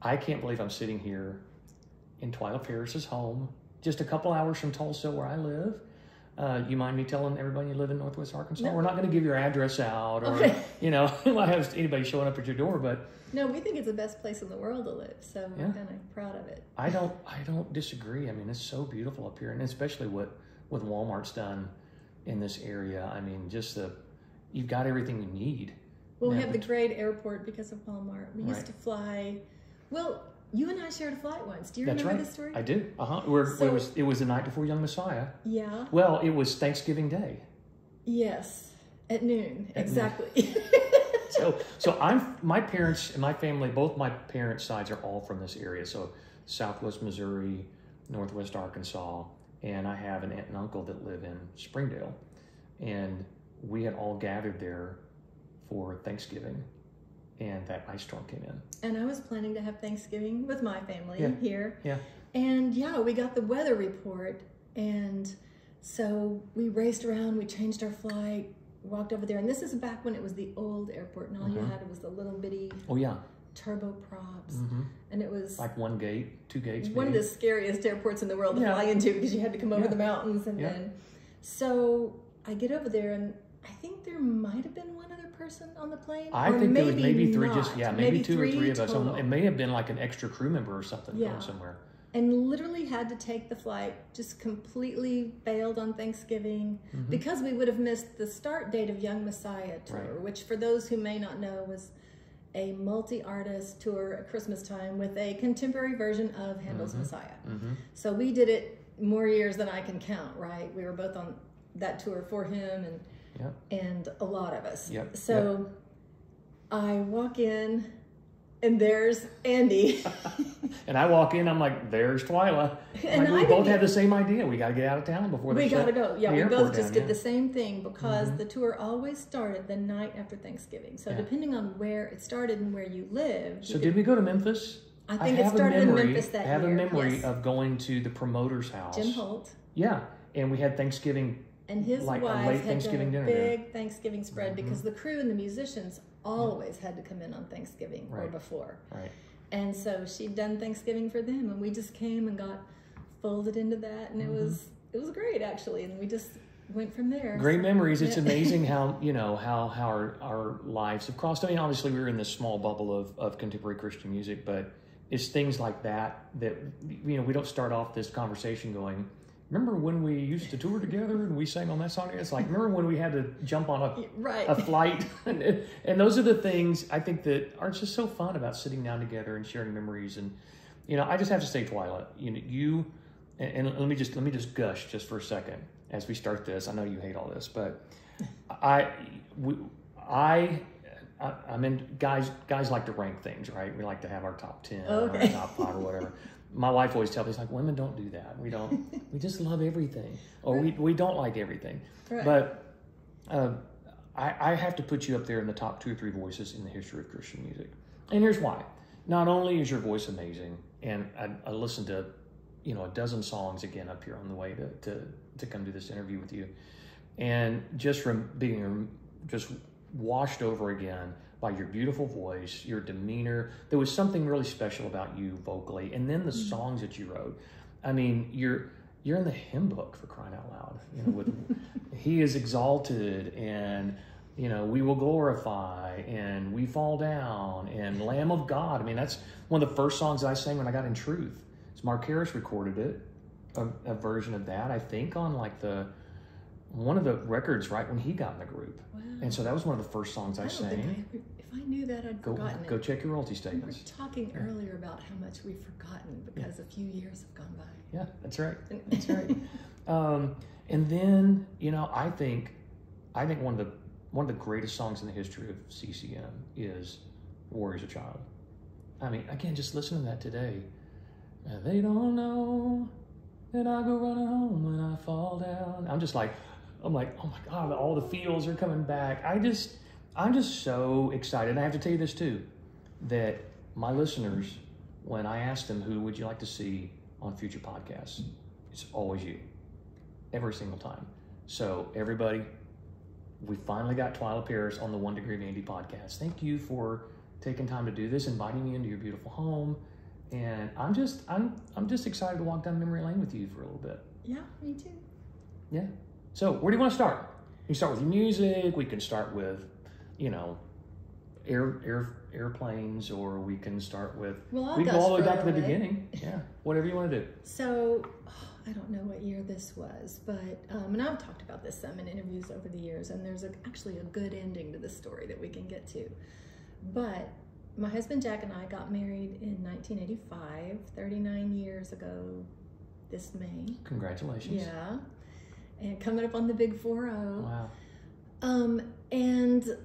I can't believe I'm sitting here in Twila Paris's home, just a couple hours from Tulsa where I live. You mind me telling everybody you live in Northwest Arkansas? No. We're not going to give your address out, or Okay. you know, I have anybody showing up at your door. But No, we think it's the best place in the world to live, so we're kind of proud of it. I don't disagree. I mean, it's so beautiful up here, and especially what Walmart's done in this area. I mean, just you've got everything you need. Well, we have the great airport because of Walmart. We used to fly. Well, you and I shared a flight once. Do you remember this story? I do. It was the night before Young Messiah. Yeah. Well, it was Thanksgiving Day. Yes, at noon. Exactly. So my parents and my family, both my parents' sides are all from this area. So Southwest Missouri, Northwest Arkansas, and I have an aunt and uncle that live in Springdale, and we had all gathered there for Thanksgiving, and that ice storm came in. And I was planning to have Thanksgiving with my family here. Yeah. And we got the weather report, and so we raced around, we changed our flight, walked over there, and this is back when it was the old airport, and all you had was the little bitty turboprops, and it was like 1 gate, 2 gates. One of the scariest airports in the world to fly into, because you had to come over the mountains, and then so I get over there, and I think there might have been one other person on the plane. I think there was maybe three, not. maybe 2 or 3 of us. Total. It may have been like an extra crew member or something going somewhere. And literally had to take the flight, just completely bailed on Thanksgiving, because we would have missed the start date of Young Messiah tour, which for those who may not know was a multi-artist tour at Christmas time with a contemporary version of Handel's Messiah. So we did it more years than I can count, right? We were both on that tour for him and a lot of us. So I walk in, and there's Andy. And I walk in, I'm like, there's Twila. And we both had the same idea. We got to get out of town before we got to go. Yeah, we both just did the same. same thing, because the tour always started the night after Thanksgiving. So depending on where it started and where you lived. So did we go to Memphis? I think it started in Memphis that year. I have a memory of going to the promoter's house. Jim Holt. Yeah, and we had Thanksgiving. And his like wife had done a big dinner. Thanksgiving spread, because the crew and the musicians always had to come in on Thanksgiving or before. Right. And so she'd done Thanksgiving for them, and we just came and got folded into that, and it was great, actually, and we just went from there. Great memories. It's amazing how our lives have crossed. I mean, obviously we were in this small bubble of contemporary Christian music, but it's things like that we don't start off this conversation going, remember when we used to tour together and we sang on that song? It's like, remember when we had to jump on a flight? And those are the things I think that are just so fun about sitting down together and sharing memories. And, I just have to say, Twila, and let me just gush just for a second as we start this. I know you hate all this, but I mean, guys like to rank things, right? We like to have our top 10 or our top 5 or whatever. My wife always tells me, it's like, women don't do that. We just love everything, or we don't like everything. Right. But I have to put you up there in the top 2 or 3 voices in the history of Christian music. And here's why. Not only is your voice amazing, and I listened to, a dozen songs again up here on the way to come do this interview with you. And just from being just washed over again by your beautiful voice, your demeanor. There was something really special about you vocally, and then the songs that you wrote. I mean, you're in the hymn book, for crying out loud. With He is exalted, and we will glorify, and we fall down, and Lamb of God. I mean, that's one of the first songs I sang when I got in Truth. So Mark Harris recorded it, a version of that, I think, on like one of the records right when he got in the group. Wow. And so that was one of the first songs I sang. If I knew that, I'd forgotten it. Go check your royalty statements. We were talking earlier about how much we've forgotten because a few years have gone by. Yeah, that's right. That's right. And then, I think one of the greatest songs in the history of CCM is Warrior's a Child. I mean, again, just listen to that today. They don't know that I go running home when I fall down. I'm like, oh my God, all the feels are coming back. I'm just so excited. And I have to tell you this too, that my listeners, when I ask them who would you like to see on future podcasts, it's always you, every single time. So everybody, we finally got Twila Paris on the 1 Degree of Andy podcast. Thank you for taking time to do this, inviting me into your beautiful home, And I'm just excited to walk down memory lane with you for a little bit. Yeah, me too. Yeah. So where do you want to start? You start with music. We can start with, airplanes, or we can start with. Well, we can go all the way back to the beginning. Yeah. Whatever you want to do. So, I don't know what year this was, but and I've talked about this some in interviews over the years, and there's actually a good ending to the story that we can get to. But my husband Jack and I got married in 1985, 39 years ago this May. Congratulations. Yeah. And coming up on the big 40. Wow. And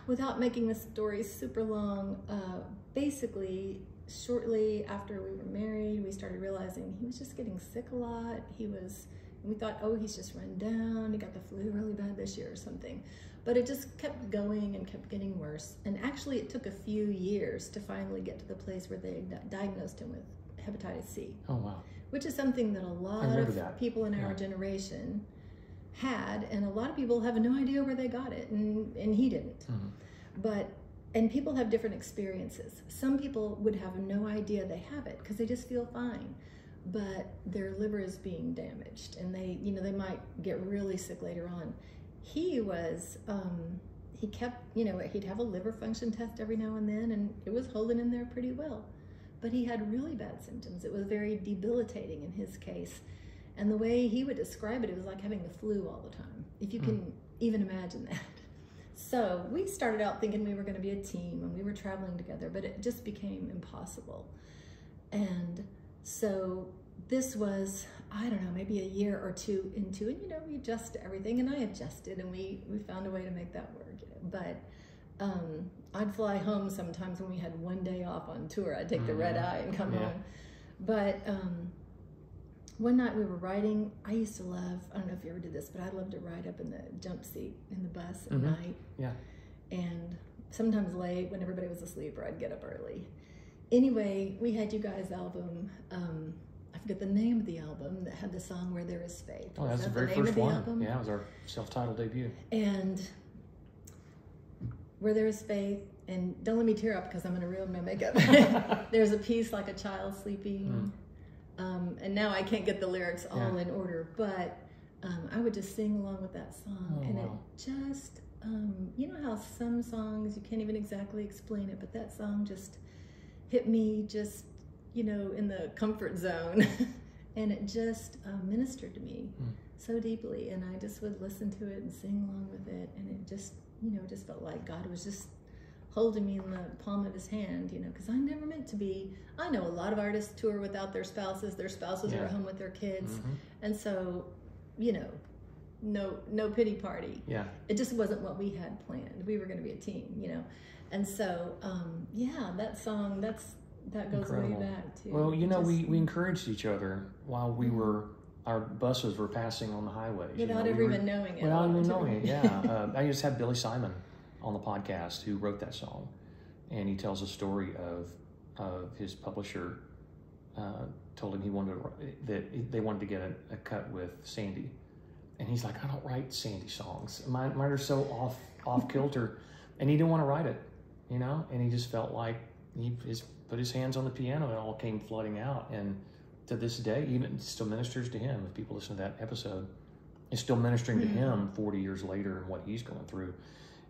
without making the story super long, basically, shortly after we were married, we started realizing he was just getting sick a lot. We thought, oh, he's just run down. He got the flu really bad this year or something. But it just kept going and kept getting worse. And actually, it took a few years to finally get to the place where they diagnosed him with hepatitis C. Oh, wow. Which is something that a lot of people in our generation had, and a lot of people have no idea where they got it, and he didn't. And people have different experiences. Some people would have no idea they have it because they just feel fine, but their liver is being damaged, and they might get really sick later on. He was, he kept, he'd have a liver function test every now and then, and it was holding in there pretty well. But he had really bad symptoms. It was very debilitating in his case. And the way he would describe it, it was like having the flu all the time, if you can even imagine that. So we started out thinking we were going to be a team, and we were traveling together, but it just became impossible. And so this was, I don't know, maybe a year or two into it. We adjusted everything, and I adjusted, and we found a way to make that work. But I'd fly home sometimes when we had one day off on tour. I'd take the red eye and come home. But one night we were riding. I used to love, I don't know if you ever did this, but I loved to ride up in the jump seat in the bus at night. Yeah. And sometimes late when everybody was asleep, or I'd get up early. Anyway, we had you guys' album. I forget the name of the album that had the song "Where There Is Faith." Oh, that's the very first one. Album? Yeah, it was our self-titled debut. And "Where There Is Faith," and don't let me tear up because I'm going to ruin my makeup. There's a piece like a child sleeping. And now I can't get the lyrics all in order, but I would just sing along with that song. It just, you know how some songs, you can't even exactly explain it, but that song just hit me just, in the comfort zone. And it just ministered to me so deeply. And I just would listen to it and sing along with it. And it just, just felt like God was just holding me in the palm of his hand, because I never meant to be. I know a lot of artists tour without their spouses. Their spouses are at home with their kids. And so, no pity party. Yeah. It just wasn't what we had planned. We were going to be a team, And so, that song, that goes Incredible. Way back too. Well, we encouraged each other while we were, our buses were passing on the highways. Without ever even knowing it. Without even knowing it, yeah. I just had Billy Simon on the podcast who wrote that song, and he tells a story of his publisher told him they wanted to get a cut with Sandy, and he's like, I don't write Sandy songs. Mine are so off kilter, and he didn't want to write it, and he just felt like he put his hands on the piano and it all came flooding out. And to this day, even still ministers to him. If people listen to that episode, it's still ministering to him 40 years later and what he's going through.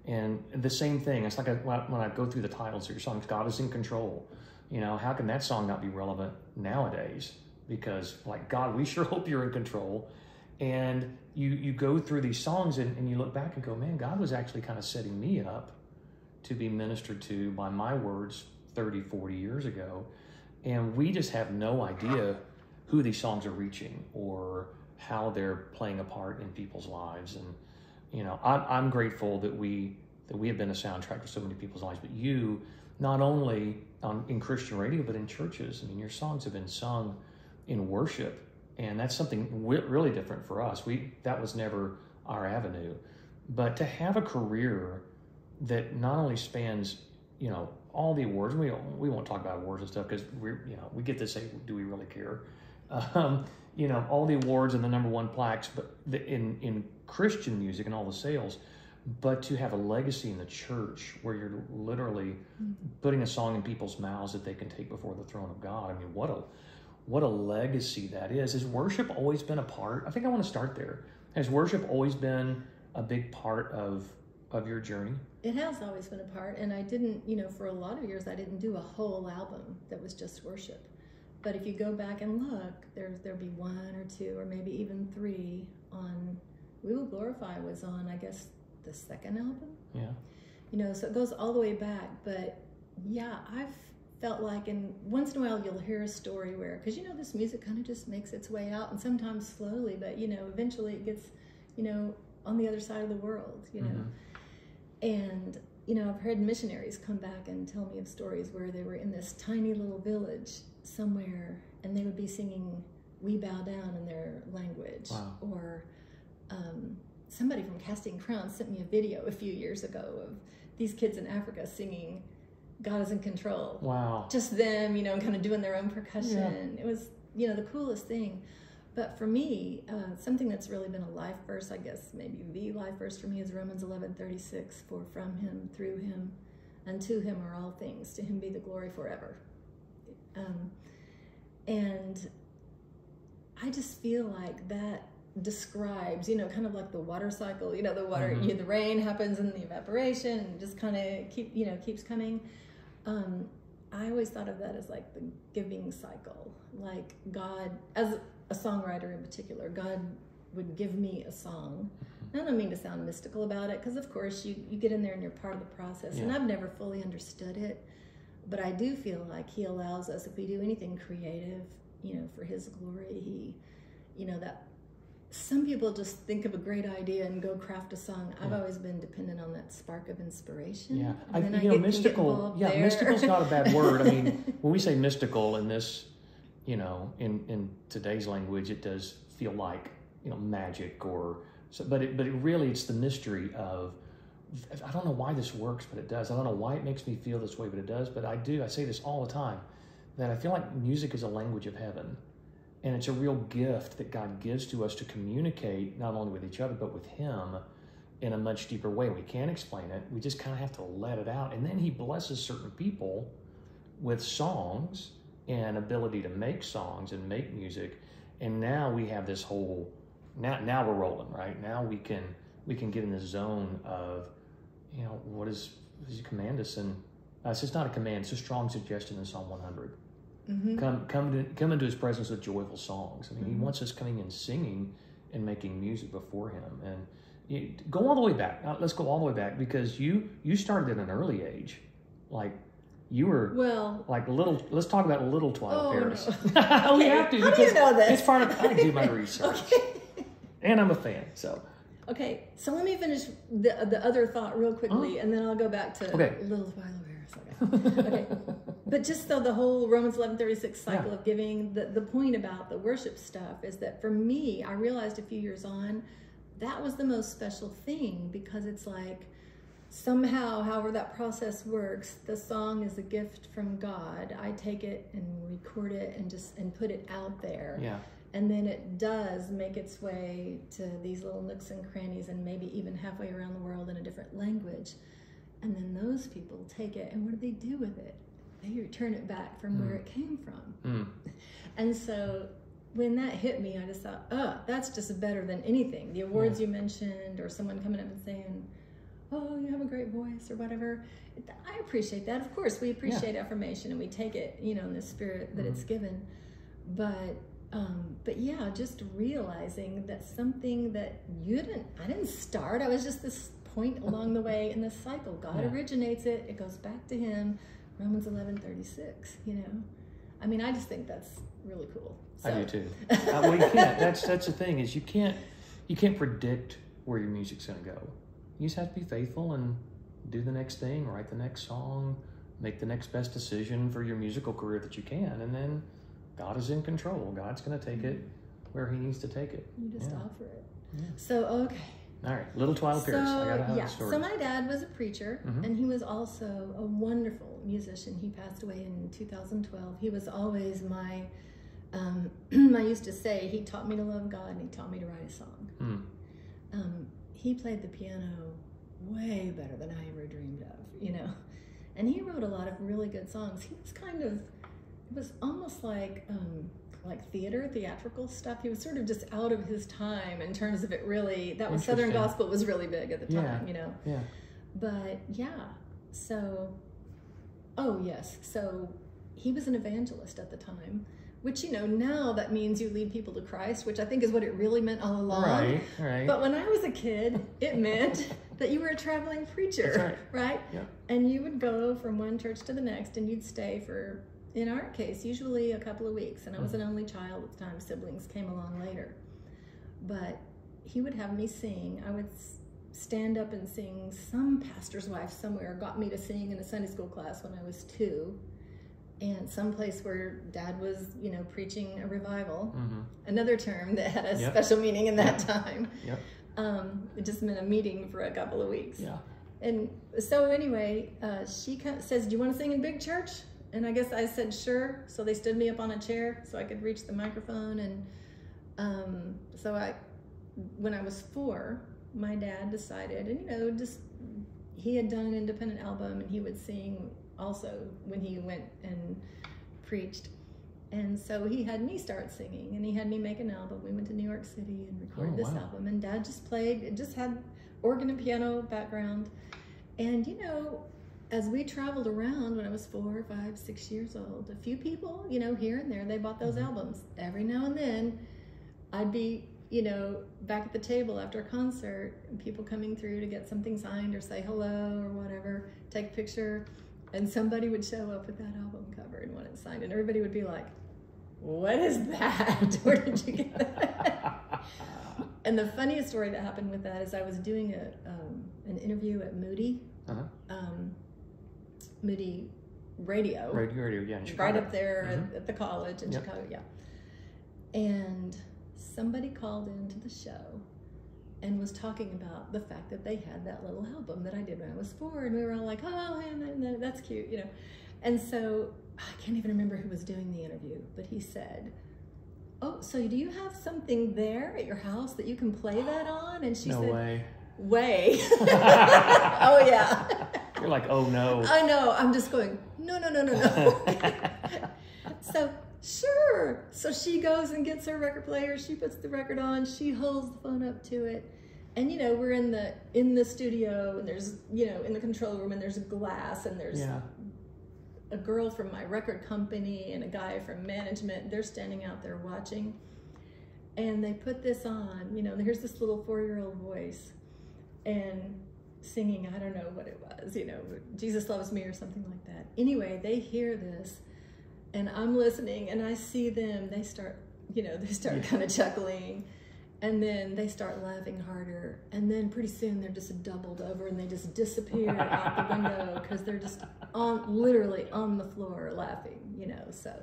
And the same thing, it's like when I go through the titles of your songs, God is in control. How can that song not be relevant nowadays? Because, like, God, we sure hope you're in control. And you go through these songs and you look back and go, man, God was actually kind of setting me up to be ministered to by my words 30, 40 years ago. And we just have no idea who these songs are reaching or how they're playing a part in people's lives. And I'm grateful that we have been a soundtrack to so many people's lives, but you, not only in Christian radio, but in churches. I mean, your songs have been sung in worship, and that's something really different for us. That was never our avenue, but to have a career that not only spans, all the awards. We won't talk about awards and stuff because we get to say, do we really care? All the awards and the #1 plaques, but in Christian music and all the sales, but to have a legacy in the church where you're literally putting a song in people's mouths that they can take before the throne of God. I mean, what a legacy that is. Has worship always been a part? I think I want to start there. Has worship always been a big part of your journey? It has always been a part, and I didn't, for a lot of years, I didn't do a whole album that was just worship. But if you go back and look, there'll be 1 or 2 or maybe even 3 on We Will Glorify was on, I guess, the 2nd album. Yeah. So it goes all the way back. But yeah, I've felt like, and once in a while you'll hear a story where, because this music kind of just makes its way out, and sometimes slowly, but eventually it gets, on the other side of the world, And, I've heard missionaries come back and tell me of stories where they were in this tiny little village somewhere and they would be singing We Bow Down in their language. Wow. Or somebody from Casting Crowns sent me a video a few years ago of these kids in Africa singing God is in Control. Wow. Just them, kind of doing their own percussion. Yeah. It was, the coolest thing. But for me, something that's really been a life verse, I guess maybe the life verse for me, is Romans 11:36, for from him, through him, and to him are all things. To him be the glory forever. And I just feel like that describes, kind of like the water cycle, the water, the rain happens and the evaporation and just kind of keeps coming. I always thought of that as like the giving cycle. Like God, as a songwriter in particular, God would give me a song. I don't mean to sound mystical about it, because of course you get in there and you're part of the process, and I've never fully understood it, but I do feel like he allows us, if we do anything creative, for his glory, that some people just think of a great idea and go craft a song. I've always been dependent on that spark of inspiration. Yeah, mystical. Yeah, mystical's not a bad word. I mean, when we say mystical in this, in today's language, it does feel like magic or so. But it really, it's the mystery of. I don't know why this works, but it does. I don't know why it makes me feel this way, but it does. But I do. I say this all the time, that I feel like music is a language of heaven. And it's a real gift that God gives to us to communicate not only with each other, but with him in a much deeper way. We can't explain it. We just kind of have to let it out. And then he blesses certain people with songs and ability to make songs and make music. And now we have this whole, now we're rolling, right? Now we can get in the zone of, what does he command us? And it's just not a command, it's a strong suggestion in Psalm 100. Come into his presence with joyful songs. I mean, he wants us coming and singing and making music before him. And go all the way back. Now, let's go all the way back, because you started at an early age. Like, you were like little. Let's talk about little Twila Paris. No. We have to, because do you know this? It's part of. I do my research, and I'm a fan. So. Okay, so let me finish the other thought real quickly, and then I'll go back to little Twila Paris. Okay. But just so the whole Romans 11:36 cycle of giving, the point about the worship stuff is that for me, I realized a few years on, that was the most special thing, because it's like somehow, however that process works, the song is a gift from God. I take it and record it and put it out there. Yeah. And then it does make its way to these little nooks and crannies, and maybe even halfway around the world in a different language. And then those people take it, and what do they do with it? They return it back from where it came from. And so when that hit me, I just thought, that's just better than anything. The awards you mentioned, or someone coming up and saying, oh, you have a great voice, or whatever. I appreciate that. Of course, we appreciate affirmation, and we take it, in the spirit that it's given. But yeah, just realizing that something that I didn't start. I was just this point along the way in this cycle. God originates it. It goes back to him. Romans 11:36. I mean, I just think that's really cool. So. I do too. Well, you can't. That's the thing, is you can't predict where your music's going to go. You just have to be faithful and do the next thing, write the next song, make the next best decision for your musical career that you can, and then God is in control. God's going to take it where he needs to take it. You just offer it. Yeah. So, okay. All right, little Twila Paris. I got to have the story. So my dad was a preacher, and he was also a wonderful musician. He passed away in 2012. He was always my, I used to say, he taught me to love God, and he taught me to write a song. He played the piano way better than I ever dreamed of, you know. And he wrote a lot of really good songs. He was it was almost like theatrical stuff. He was sort of just out of his time in terms of it really, that was Southern gospel was really big at the time, you know. Yeah. But yeah, so, oh yes, so he was an evangelist at the time, which, you know, now that means you lead people to Christ, which I think is what it really meant all along. Right. But when I was a kid, it meant that you were a traveling preacher, right? Yeah. And you would go from one church to the next, and you'd stay for, in our case, usually a couple of weeks. And I was an only child at the time. Siblings came along later. But he would have me sing. I would stand up and sing. Some pastor's wife somewhere got me to sing in a Sunday school class when I was 2. And someplace where Dad was, you know, preaching a revival, another term that had a special meaning in that time. It just meant a meeting for a couple of weeks. And so anyway, she says, "Do you want to sing in big church?" And I guess I said, "Sure." So they stood me up on a chair so I could reach the microphone. And so when I was 4, my dad decided, and you know, just he had done an independent album, and he would sing also when he went and preached. And so he had me start singing, and he had me make an album. We went to New York City and recorded this album, and Dad just played, it just had organ and piano background. And you know, as we traveled around when I was 4, 5, 6 years old, a few people, you know, here and there, they bought those albums. Every now and then I'd be, you know, back at the table after a concert, and people coming through to get something signed or say hello or whatever, take a picture. And somebody would show up with that album cover and want it signed, and everybody would be like, "What is that? Where did you get that?" And the funniest story that happened with that is I was doing an interview at Moody, Moody Radio, yeah, in Chicago. right up there at the college in Chicago, And somebody called into the show and was talking about the fact that they had that little album that I did when I was 4, and we were all like, "Oh, man, that's cute," you know. And so I can't even remember who was doing the interview, but he said, "Oh, so do you have something there at your house that you can play that on?" And she said, "No way." Oh yeah. You're like, "Oh no." I know. I'm just going, no. So sure. So she goes and gets her record player. She puts the record on. She holds the phone up to it. And, you know, we're in the studio, and there's, you know, in the control room, and there's glass, and there's a girl from my record company and a guy from management. They're standing out there watching. And they put this on, you know, and here's this little 4-year-old voice and singing, I don't know what it was, you know, "Jesus Loves Me" or something like that. Anyway, they hear this. And I'm listening, and I see them, they start kind of chuckling, and then they start laughing harder, and then pretty soon they're just doubled over, and they just disappear out the window because they're just literally on the floor laughing, you know, so.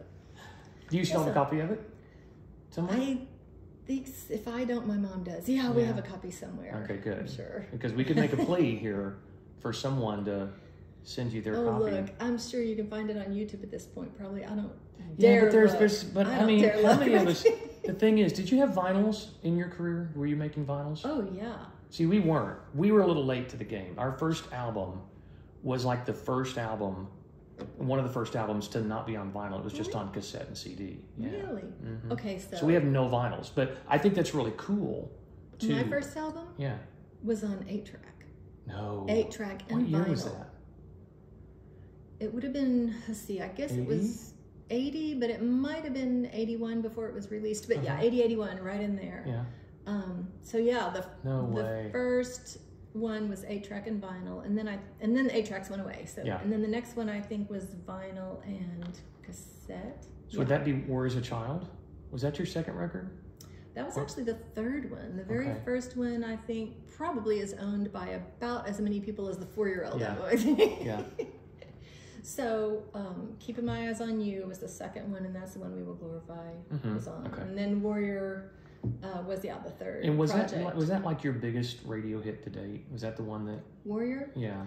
Do you still have a copy of it somewhere? I think if I don't, my mom does. Yeah, we have a copy somewhere. Okay, good. I'm sure. Because we could make a plea here for someone to send you their copy. Look, I'm sure you can find it on YouTube at this point. Probably, I don't dare. But I mean, how many of us? The thing is, did you have vinyls in your career? Were you making vinyls? Oh yeah. See, we weren't. We were a little late to the game. Our first album was like the first album, one of the first albums to not be on vinyl. It was just on cassette and CD. Yeah. Really? Okay, so we have no vinyls, but I think that's really cool. Too. My first album? Yeah. Was on 8-track. No. 8-track and what year vinyl. Was that? It would have been, let's see, I guess 80? It was 80, but it might have been 81 before it was released. But yeah, 80, 81, right in there. Yeah. So yeah, the first one was 8-track and vinyl, and then the 8-tracks went away. So and then the next one I think was vinyl and cassette. So would that be War as a Child? Was that your second record? That was actually the third one. The very first one I think probably is owned by about as many people as the 4-year-old. Yeah. I think. Yeah. So, Keeping My Eyes on You was the second one, and that's the one We Will Glorify was on. Okay. And then Warrior was the third. And was project. that like your biggest radio hit to date? Was that the one that Warrior? Yeah.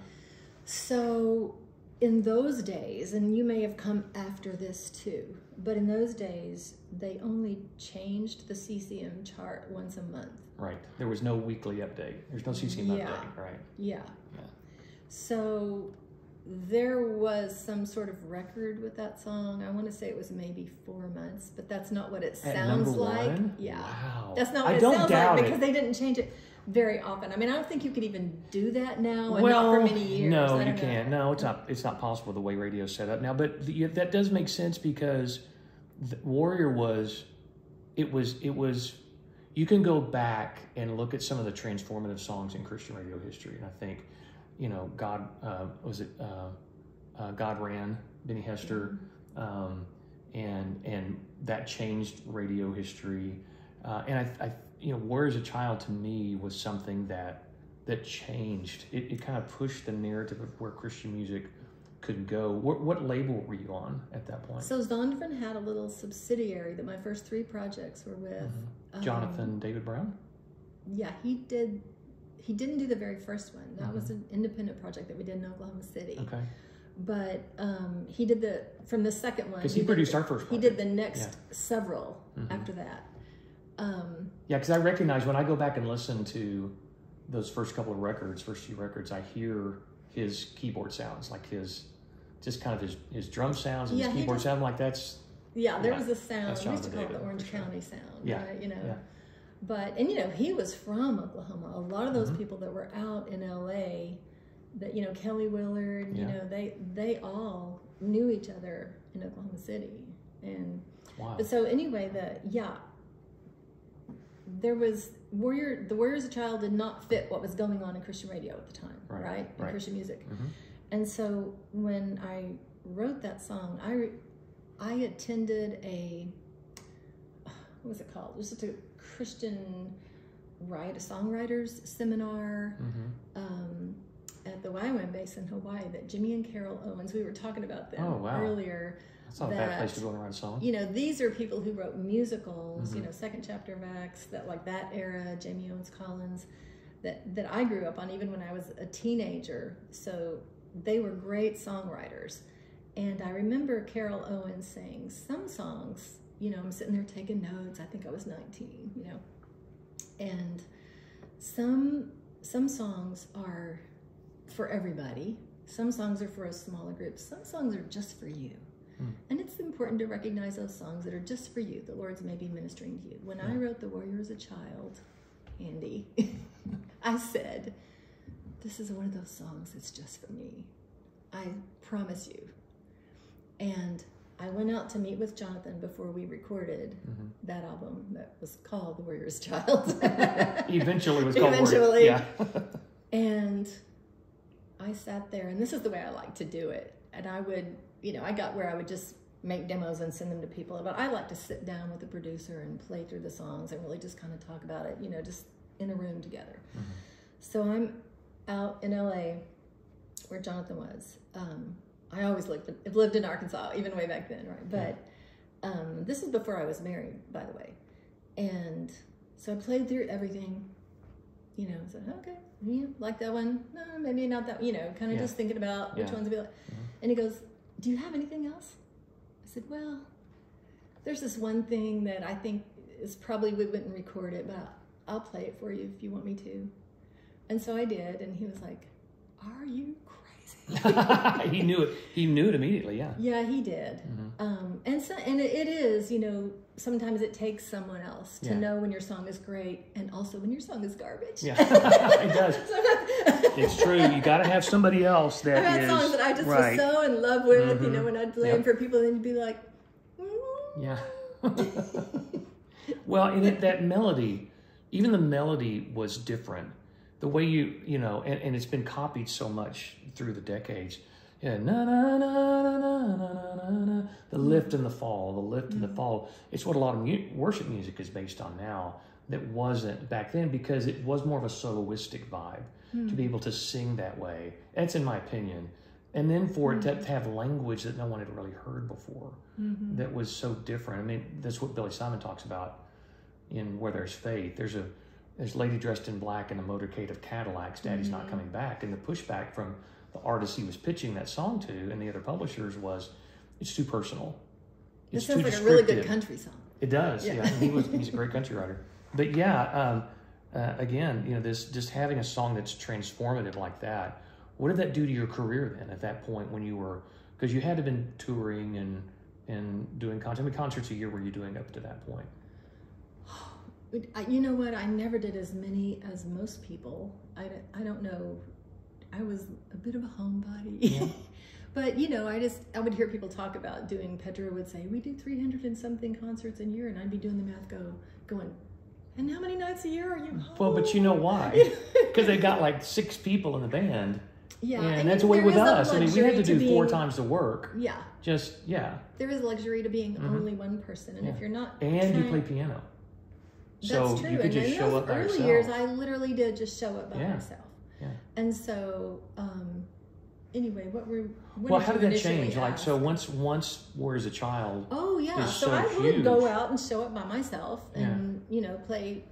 So in those days, and you may have come after this too, but in those days, they only changed the CCM chart once a month. Right. There was no weekly update. There's no CCM update, right? Yeah. So there was some sort of record with that song. I want to say it was maybe 4 months, but that's not what it sounds like. One? Yeah. Wow. That's not what it sounds like because they didn't change it very often. I mean, I don't think you could even do that now, and not for many years. No, you can't. No, it's not. It's not possible the way radio's set up now. But that does make sense because Warrior was. It was. You can go back and look at some of the transformative songs in Christian radio history, and I think, God God Ran, Benny Hester, and that changed radio history. And I Warrior as a Child to me was something that changed. It kind of pushed the narrative of where Christian music could go. What label were you on at that point? So Zondervan had a little subsidiary that my first 3 projects were with. Jonathan David Brown? Yeah, he did. He didn't do the very first one. That was an independent project that we did in Oklahoma City. Okay. But he did from the second one. Because he produced our first project. He did the next several after that. Yeah, because I recognize when I go back and listen to those first few records, I hear his keyboard sounds, like his drum sounds and his keyboard sound, like that's... Yeah, there was a sound. We used to call it the Orange County sound, right? But, and he was from Oklahoma. A lot of those people that were out in LA, that, Kelly Willard, they all knew each other in Oklahoma City. And but so anyway, there was the Warrior as a Child did not fit what was going on in Christian radio at the time, right? In Christian music. And so when I wrote that song, I attended what was it called? It was just a Christian songwriters seminar at the YWAM base in Hawaii that Jimmy and Carol Owens, we were talking about them earlier. That's not a bad place to go and write a song. These are people who wrote musicals, Second Chapter of Acts, that era, Jamie Owens Collins, that I grew up on even when I was a teenager. So they were great songwriters. And I remember Carol Owens saying some songs, I'm sitting there taking notes. I think I was 19, and some songs are for everybody. Some songs are for a smaller group. Some songs are just for you. And it's important to recognize those songs that are just for you. The Lord's maybe ministering to you. When I wrote The Warrior as a Child, Andy, I said, this is one of those songs that's just for me. I promise you. And I went out to meet with Jonathan before we recorded that album that was called The Warrior's Child. Eventually was called Warrior. Yeah. And I sat there, and this is the way I like to do it. And I would, I got where I would just make demos and send them to people. But I like to sit down with the producer and play through the songs and really just kind of talk about it, just in a room together. So I'm out in LA where Jonathan was. I always lived in Arkansas, even way back then, right? But this is before I was married, by the way. And so I played through everything, said, okay, like that one? No, maybe not that, kind of just thinking about which ones to be like. And he goes, do you have anything else? I said, well, there's this one thing that I think is probably we wouldn't record it, but I'll play it for you if you want me to. And so I did, and he was like, are you crazy? He knew it. He knew it immediately. Yeah. Yeah, he did. And it is. Sometimes it takes someone else to know when your song is great and also when your song is garbage. Yeah, it does. It's true. You got to have somebody else that I've had songs that I just was so in love with. When I'd play them for people, and then you'd be like, yeah. Well, and that melody, even the melody was different. The way and it's been copied so much through the decades. Yeah, na na na na na na na na. The lift and the fall, the lift and the fall. It's what a lot of worship music is based on now. That wasn't back then because it was more of a soloistic vibe to be able to sing that way. That's in my opinion. And then for it to have language that no one had really heard before, that was so different. I mean, that's what Billy Simon talks about in Where There's Faith. There's Lady Dressed in Black in a motorcade of Cadillacs, Daddy's Not Coming Back. And the pushback from the artist he was pitching that song to and the other publishers was, it's too personal. This sounds like a really good country song. It does, yeah. He's a great country writer. But yeah, again, you know, this just having a song that's transformative like that. What did that do to your career then at that point when you were, because you had to have been touring and doing concerts. How many concerts a year were you doing up to that point? You know what? I never did as many as most people. I don't know. I was a bit of a homebody. Yeah. But, you know, I would hear people talk about doing, Petra would say, we do 300 and something concerts a year, and I'd be doing the math going, and how many nights a year are you home? Well, but you know why? Because they got like 6 people in the band. Yeah. And that's the way with us. I mean, we had to do 4 times the work. Yeah. Just, yeah. There is luxury to being only one person, and if you're not and you play piano. So that's true. You could and just in show those up by early yourself. years, I literally did just show up by myself. Yeah. And so, anyway, how did that change? Like, so once Warrior's a Child. Oh yeah. So I huge. would go out and show up by myself, and you know, play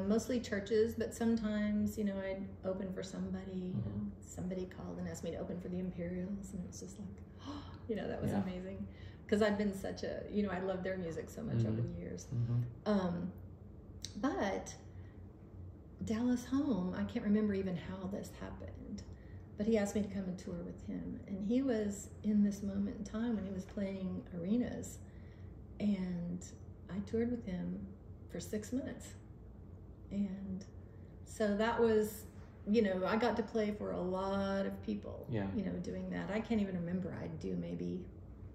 mostly churches, but sometimes, you know, I'd open for somebody. You know, somebody called and asked me to open for the Imperials, and it's just like, oh, you know, that was amazing, because I'd been such a, you know, I loved their music so much over the years. But Dallas Home, I can't remember even how this happened, but he asked me to come and tour with him, and he was in this moment in time when he was playing arenas, and I toured with him for 6 months. And so that was, you know, I got to play for a lot of people, you know, doing that. I can't even remember. I'd do maybe,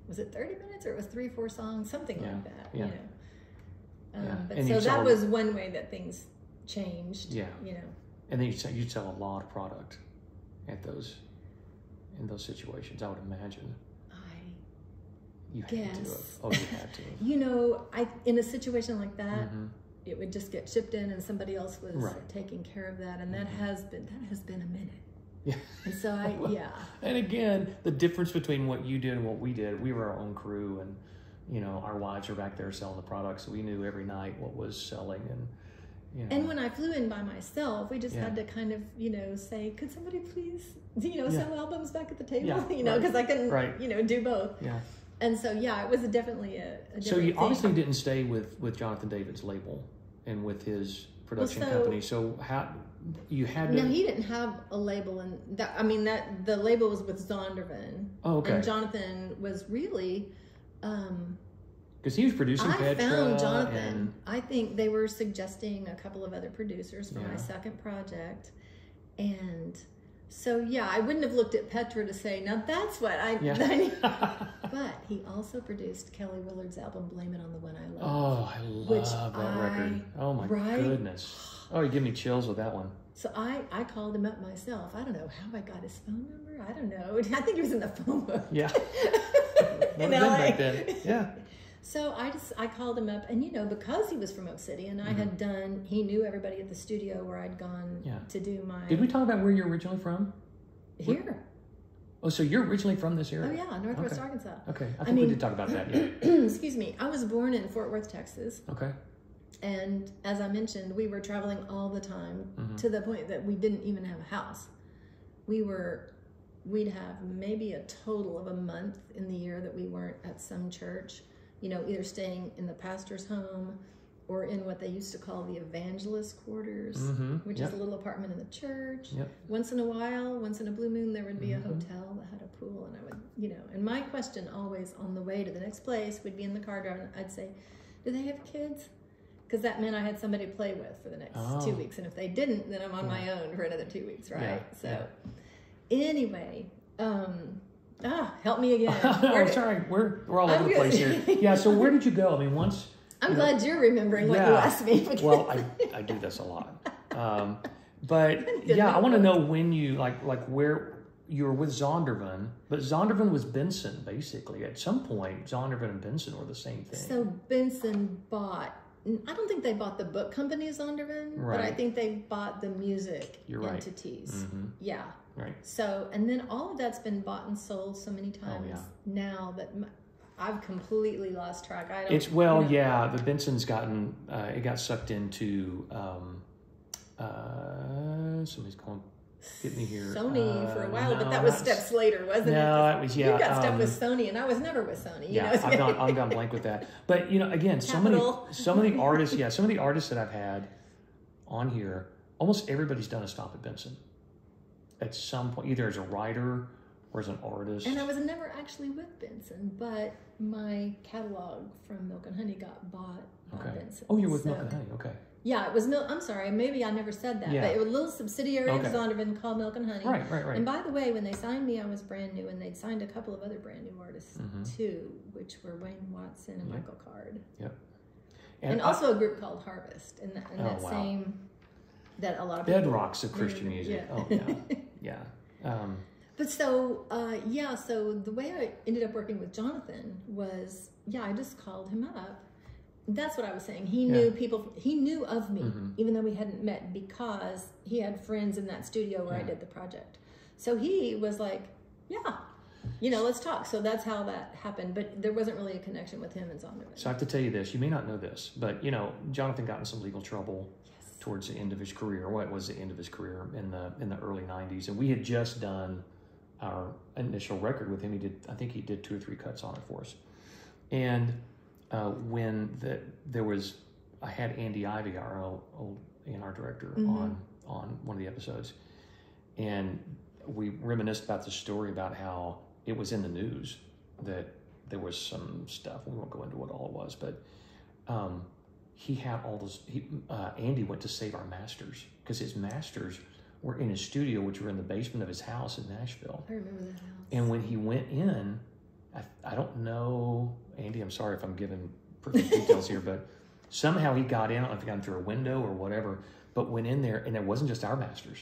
was it 30 minutes or it was 3 or 4 songs, something like that, you know. But so that was one way that things changed, you know. And then you'd sell a lot of product at those, in those situations, I would imagine. You had to have. Oh, you had to have. You know, in a situation like that, it would just get shipped in, and somebody else was taking care of that, and that has been a minute. Yeah. And so And again, the difference between what you did and what we did, we were our own crew, and you know, our wives were back there selling the products, so we knew every night what was selling, and you know. And when I flew in by myself, we just had to kind of, you know, say, could somebody please, you know, sell albums back at the table, you know, because I couldn't, you know, do both. Yeah. And so, it was definitely a different So you thing. obviously didn't stay with Jonathan David's label and with his production company. So how you had to? No, he didn't have a label, and that, I mean, that the label was with Zondervan. Oh, okay. And Jonathan was really. Because he was producing Petra. I found Jonathan. I think they were suggesting a couple of other producers for my second project, and. So I wouldn't have looked at Petra to say, now that's what I need. But he also produced Kelly Willard's album, Blame It on the One I Love. Oh, I love that record. Oh my goodness. Oh, you give me chills with that one. So I called him up myself. I don't know how I got his phone number. I don't know. I think he was in the phone book. Yeah. In LA. Back then. Yeah. So I called him up, and you know, because he was from Oak City, and I had he knew everybody at the studio where I'd gone to do my. Did we talk about where you're originally from? Here. Oh, so you're originally from this area? Oh yeah, Northwest Arkansas. Okay, I think we did talk about that. Yeah. Excuse me. I was born in Fort Worth, Texas. Okay. And as I mentioned, we were traveling all the time to the point that we didn't even have a house. We'd have maybe a total of a month in the year that we weren't at some church. You know, either staying in the pastor's home or in what they used to call the evangelist quarters, which is a little apartment in the church. Once in a while, once in a blue moon, there would be a hotel that had a pool, and I would, you know, and my question always on the way to the next place would be in the car driving, I'd say, do they have kids? Because that meant I had somebody to play with for the next 2 weeks, and if they didn't, then I'm on my own for another 2 weeks, right? Anyway, help me again. Oh, sorry, we're all over the place here. Yeah, so where did you go? I mean, once... I'm glad you're remembering what you asked me. Well, I do this a lot. But I want to know when you, like where you were with Zondervan, but Zondervan was Benson, basically. At some point, Zondervan and Benson were the same thing. So Benson bought, I don't think they bought the book company Zondervan, but I think they bought the music entities. Yeah. Right. So, and then all of that's been bought and sold so many times now that I've completely lost track. I don't. The Benson's gotten it got sucked into somebody's calling Get me here. Sony for a while, no, but that was steps later, wasn't it? No, it was, yeah. You got stuff with Sony, and I was never with Sony. You know? I've gone blank with that. But, you know, again, some of the artists that I've had on here, almost everybody's done a stop at Benson at some point, either as a writer or as an artist. And I was never actually with Benson, but my catalog from Milk and Honey got bought by Benson. Oh, you're with Milk and Honey, okay. Yeah, it was Milk. I'm sorry, maybe I never said that, but it was a little subsidiary of Zondervan called Milk and Honey. Right. And by the way, when they signed me, I was brand new, and they'd signed a couple of other brand new artists too, which were Wayne Watson and Michael Card. Yep. And also a group called Harvest, and that same that a lot of bedrocks of Christian music. Yeah. Oh yeah, yeah. But so so the way I ended up working with Jonathan was I just called him up. That's what I was saying. He knew people. He knew of me, even though we hadn't met, because he had friends in that studio where I did the project. So he was like, let's talk. So that's how that happened. But there wasn't really a connection with him and Zondervan. So I have to tell you this. You may not know this, but, you know, Jonathan got in some legal trouble towards the end of his career. What was the end of his career in the early 90s. And we had just done our initial record with him. I think he did 2 or 3 cuts on it for us. And when I had Andy Ivey, our old A&R director, on one of the episodes, and we reminisced about the story about how it was in the news that there was some stuff. We won't go into what all it was, but he had all those. Andy went to save our masters because his masters were in his studio, which were in the basement of his house in Nashville. I remember that house. And when he went in, I don't know, Andy, I'm sorry if I'm giving perfect details here, but somehow he got in. I don't know if he got in through a window or whatever, but went in there, and it wasn't just our masters.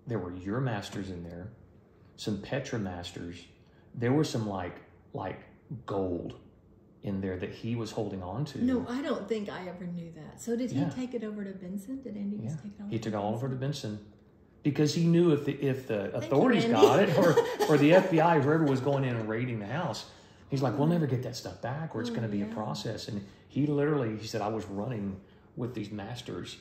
There were your masters in there, some Petra masters. There were some like gold in there that he was holding on to. No, I don't think I ever knew that. So did he take it over to Benson? Did Andy just take it over? He took it all over to Benson because he knew if the authorities got it or the FBI, whoever was going in and raiding the house, he's like, we'll never get that stuff back, or it's going to be a process. And he said, I was running with these masters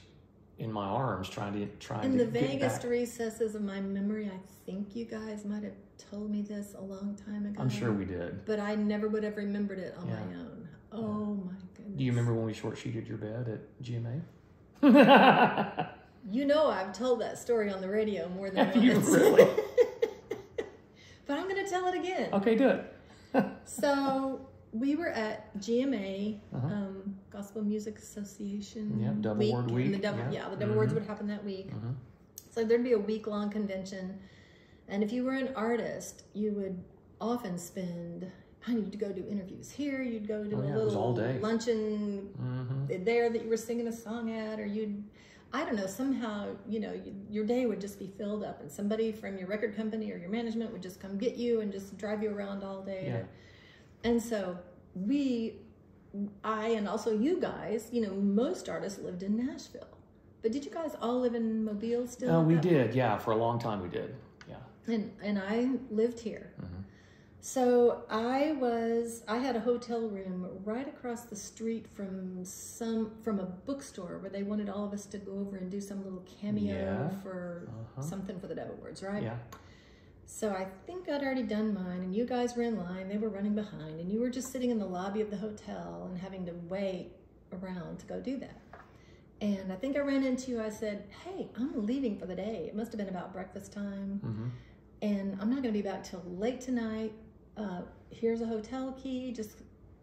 in my arms trying to in the vaguest recesses of my memory, I think you guys might have told me this a long time ago. I'm sure we did. But I never would have remembered it on my own. Oh my goodness. Do you remember when we short-sheeted your bed at GMA? You know I've told that story on the radio more than once. You really? But I'm going to tell it again. Okay, do it. So we were at GMA, Gospel Music Association. Yeah, Double Word Week. The Double Words would happen that week. So there'd be a week-long convention. And if you were an artist, you would often spend, you'd go do interviews here, you'd go do a little luncheon there that you were singing a song at, or I don't know, somehow, your day would just be filled up, and somebody from your record company or your management would just come get you and just drive you around all day. Yeah. And so I and also you guys, most artists lived in Nashville. But did you guys all live in Mobile still? We did, for a long time we did, And I lived here. So I had a hotel room right across the street from a bookstore where they wanted all of us to go over and do some little cameo for something for the Devil Words, right? Yeah. So I think I'd already done mine, and you guys were in line, they were running behind, and you were just sitting in the lobby of the hotel and having to wait around to go do that. And I think I ran into you, I said, hey, I'm leaving for the day. It must have been about breakfast time. And I'm not gonna be back till late tonight. Here's a hotel key, just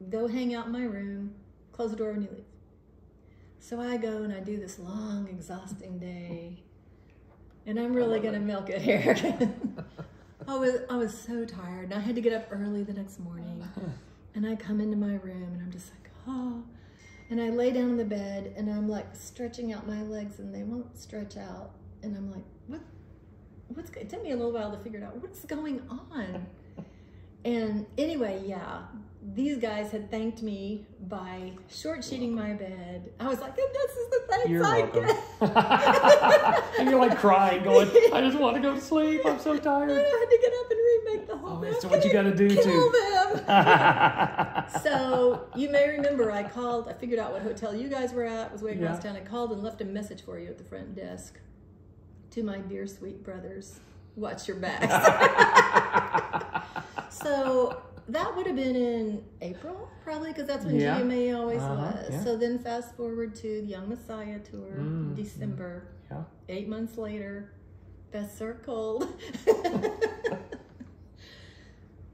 go hang out in my room, close the door when you leave. So I go and I do this long, exhausting day, and I'm really gonna milk it here. I was so tired, and I had to get up early the next morning, and I come into my room, and I'm just like, and I lay down in the bed, and I'm like stretching out my legs, and they won't stretch out, and I'm like, it took me a little while to figure it out, what's going on? And anyway, these guys had thanked me by short-sheeting my bed. I was like, this is the thanks I get. And you're like crying, going, I just want to go to sleep. I'm so tired. I had to get up and remake the whole thing. That's what you got to do, kill them. So you may remember I figured out what hotel you guys were at. It was way across town. I called and left a message for you at the front desk to my dear sweet brothers, watch your backs. So that would have been in April, probably, because that's when GMA always was. Yeah. So then fast forward to the Young Messiah tour in December. Yeah. 8 months later, Best Circled.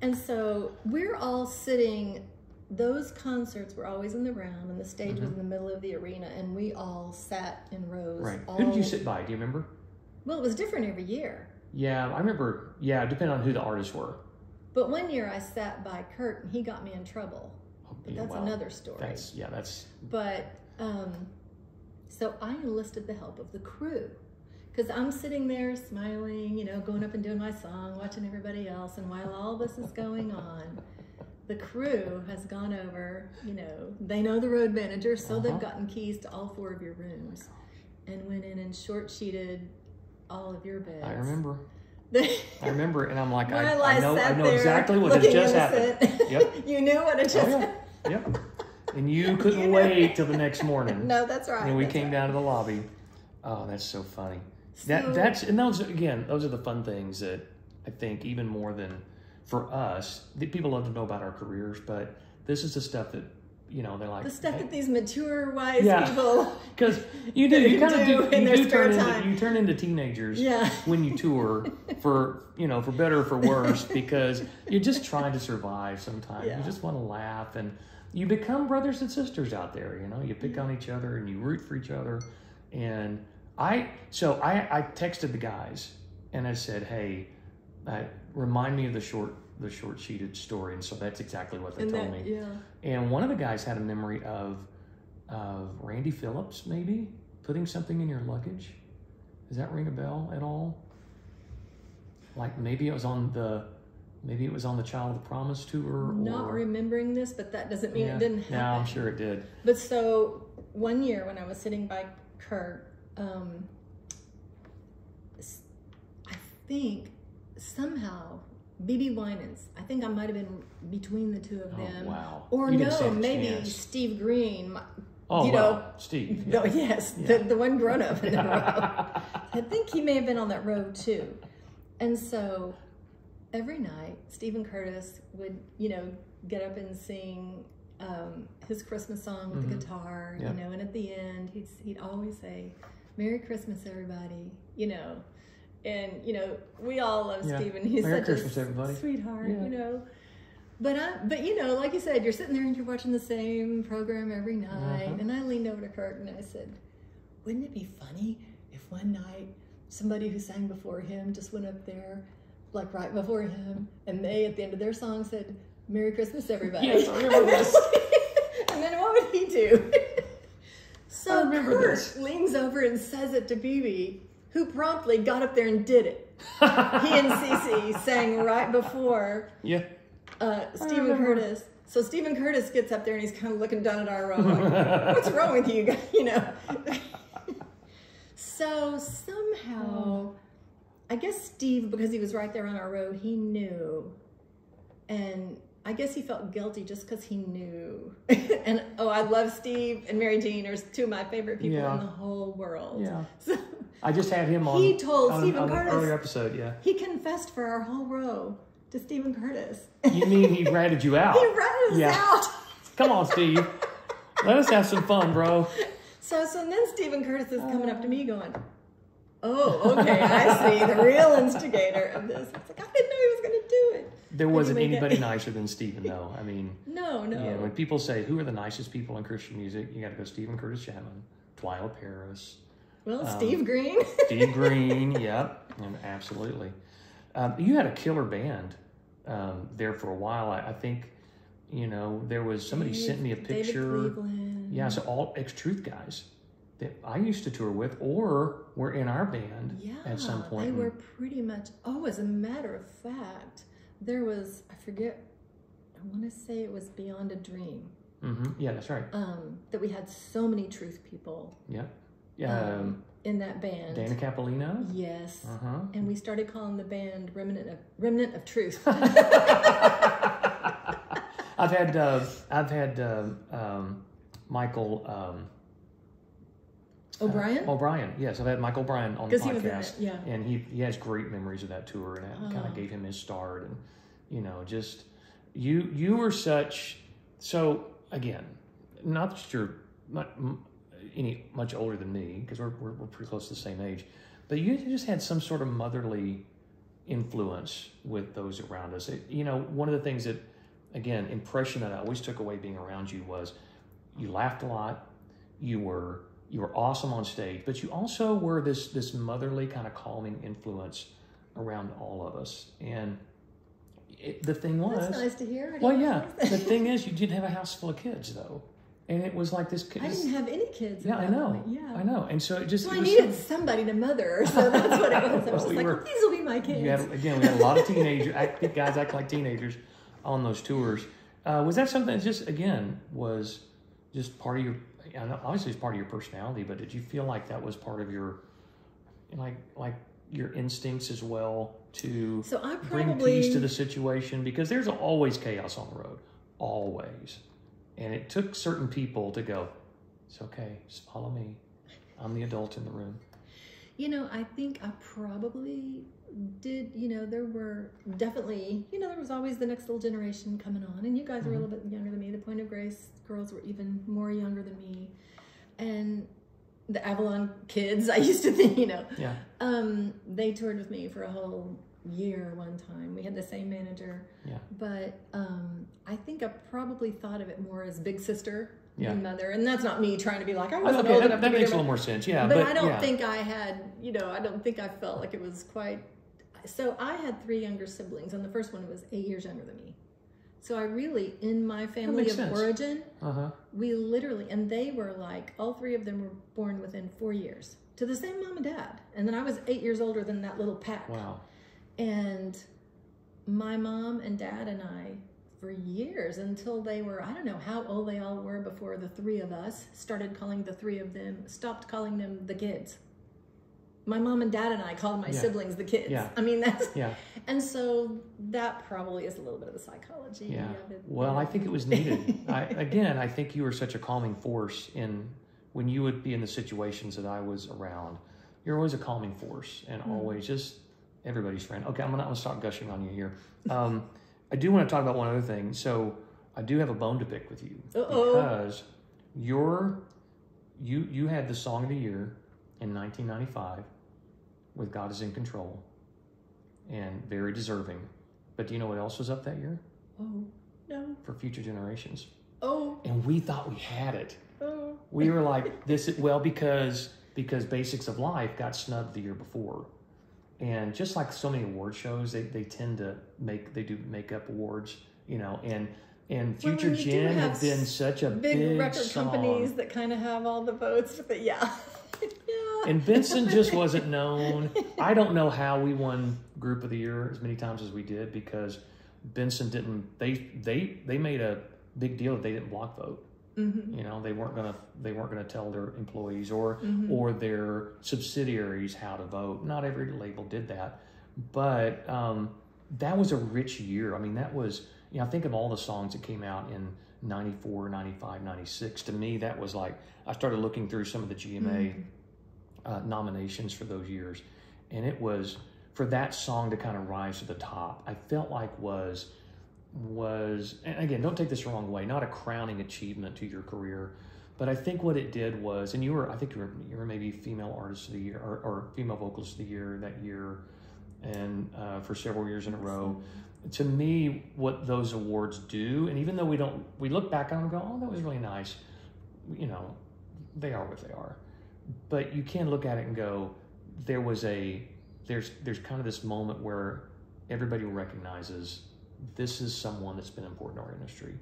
And so we're all sitting, those concerts were always in the round, and the stage was in the middle of the arena, and we all sat in rows. Right. Who did you sit by? Do you remember? Well, it was different every year. Yeah, I remember. Yeah, depending on who the artists were. But one year I sat by Kurt, and he got me in trouble. But that's another story. That's. But, so I enlisted the help of the crew. Because I'm sitting there smiling, you know, going up and doing my song, watching everybody else. And while all this is going on, the crew has gone over, you know, they know the road manager, so they've gotten keys to all 4 of your rooms. And went in and short-sheeted all of your beds. I remember. I remember, and I'm like, I know exactly what had just happened. Yep. You knew what had just happened. Yep. And you couldn't wait till the next morning. No, that's right. And we came down to the lobby. Oh, that's so funny. Those are the fun things that I think even more than for us, people love to know about our careers, but this is the stuff that, you know, they're like the stuff that these mature, wise people, because you turn into teenagers when you tour for better or for worse, because you're just trying to survive sometimes. You just want to laugh, and you become brothers and sisters out there. You know, you pick on each other and you root for each other. And I texted the guys and I said, hey, remind me of the short-sheeted story. And so that's exactly what they told me. Yeah. And one of the guys had a memory of Randy Phillips, maybe, putting something in your luggage. Does that ring a bell at all? Like maybe it was on the Child of the Promise tour. Not remembering this, but that doesn't mean it didn't happen. No, I'm sure it did. But so one year when I was sitting by Kurt, I think somehow BB Winans, I think I might have been between the two of them. Oh, wow. Or maybe Steve Green. Steve. Yeah. Yes, the one grown up in the row. I think he may have been on that row too. And so every night, Stephen Curtis would, you know, get up and sing his Christmas song with the guitar, you know, and at the end, he'd always say, "Merry Christmas, everybody," you know. And, you know, we all love Stephen. He's Merry such Christmas, a everybody. sweetheart, you know. But you know, like you said, you're sitting there and you're watching the same program every night. And I leaned over to Kurt and I said, wouldn't it be funny if one night somebody who sang before him just went up there, like right before him, and they, at the end of their song, said, "Merry Christmas, everybody." Yes, I remember this. And then what would he do? So Kurt leans over and says it to BB, who promptly got up there and did it. He and Cece sang right before Stephen Curtis. So Stephen Curtis gets up there and he's kind of looking down at our row like, what's wrong with you guys? You know. So somehow, I guess Steve, because he was right there on our row, he knew. And I guess he felt guilty just because he knew. And I love Steve and Mary Jean are two of my favorite people in the whole world. Yeah. So, I just had him on. He told Stephen Curtis. An earlier episode, He confessed for our whole row to Stephen Curtis. You mean he ratted you out? He ratted us out. Come on, Steve. Let us have some fun, bro. So then Stephen Curtis is coming up to me going, "Oh, okay, I see, the real instigator of this." It's like, I didn't know he was going to do it. There wasn't anybody nicer than Stephen, though. I mean, no. Yeah, when people say, who are the nicest people in Christian music, you got to go Stephen Curtis Chapman, Twila Paris. Well, Steve Green. Steve Green, yep, absolutely. You had a killer band there for a while. I think, you know, there was somebody sent me a picture. David Cleveland. Yeah, so all ex-Truth guys that I used to tour with or were in our band at some point. They were pretty much, as a matter of fact, there was, I forget, I want to say it was Beyond a Dream. Yeah, that's right. That we had so many Truth people. Yeah. In that band. Dana Capolino? Yes. And we started calling the band Remnant of Truth. I've had Michael, O'Brien? O'Brien, yes. I've had Michael O'Brien on the podcast. He was in it, yeah. And he has great memories of that tour, and that kind of gave him his start. And, you know, just, you were such, so again, not that you're much older than me, because we're pretty close to the same age, but you just had some sort of motherly influence with those around us. You know, one of the things that, again, impression that I always took away being around you was you laughed a lot, you were awesome on stage, but you also were this motherly kind of calming influence around all of us. And the thing was, that's nice to hear. Well, yeah. The thing is, you did have a house full of kids, though, and it was like this. I didn't have any kids. Yeah, I know. Yeah, I know. And so it just. So I needed somebody to mother, so that's what it was. I was just like, these will be my kids. We had a lot of teenagers. Guys act like teenagers on those tours. Was that something that just, again, was just part of your? Obviously, it's part of your personality, but did you feel like that was part of your, like your instincts as well to bring peace to the situation? Because there's always chaos on the road, always. And it took certain people to go, it's okay, just follow me. I'm the adult in the room. You know, I think I probably did, you know, there were definitely, you know, there was always the next little generation coming on, and you guys were a little bit younger than me. The Point of Grace girls were even more younger than me. And the Avalon kids, I used to think, you know, they toured with me for a whole year one time. We had the same manager. Yeah. But I think I probably thought of it more as big sister than mother. And that's not me trying to be like, I wasn't old enough to be. That makes a little more sense, yeah. But I don't think I had, you know, I don't think I felt like it was quite. So I had 3 younger siblings, and the first one was 8 years younger than me. So I really, in my family of origin, we literally, and they were like, all 3 of them were born within 4 years to the same mom and dad. And then I was 8 years older than that little pack. Wow. And my mom and dad and I, for years, until they were, I don't know how old they all were before the 3 of us started calling the 3 of them, stopped calling them the kids. My mom and dad and I called my siblings the kids. Yeah. I mean, that's, and so that probably is a little bit of the psychology of it. Well, I think it was needed. I think you were such a calming force when you would be in the situations that I was around. You're always a calming force and always just everybody's friend. Okay, I'm gonna start gushing on you here. I do want to talk about one other thing. So I do have a bone to pick with you because you had the Song of the Year in 1995 with God Is in Control, and very deserving. But do you know what else was up that year? Oh, no. For Future Generations. Oh. And we thought we had it. Oh. We were like, because Basics of Life got snubbed the year before. And just like so many award shows, they tend to do makeup awards, you know, and Future Gen had been such a big record song. Companies that kind of have all the votes, but And Benson just wasn't known. I don't know how we won Group of the Year as many times as we did, because Benson didn't. They made a big deal that they didn't block vote. You know, they weren't gonna tell their employees or their subsidiaries how to vote. Not every label did that, but that was a rich year. I mean, that was, you know, think of all the songs that came out in 94, 95, 96. To me, that was like, I started looking through some of the GMA nominations for those years, and it was, for that song to kind of rise to the top, I felt like was, and again, don't take this the wrong way, not a crowning achievement to your career, but I think what it did was, and I think you were maybe Female Artist of the Year or Female Vocalist of the Year that year, and for several years in a row. To me, what those awards do, and even though we look back on them and go, oh, that was really nice, you know, they are what they are. But you can look at it and go, there's kind of this moment where everybody recognizes this is someone that's been important to our industry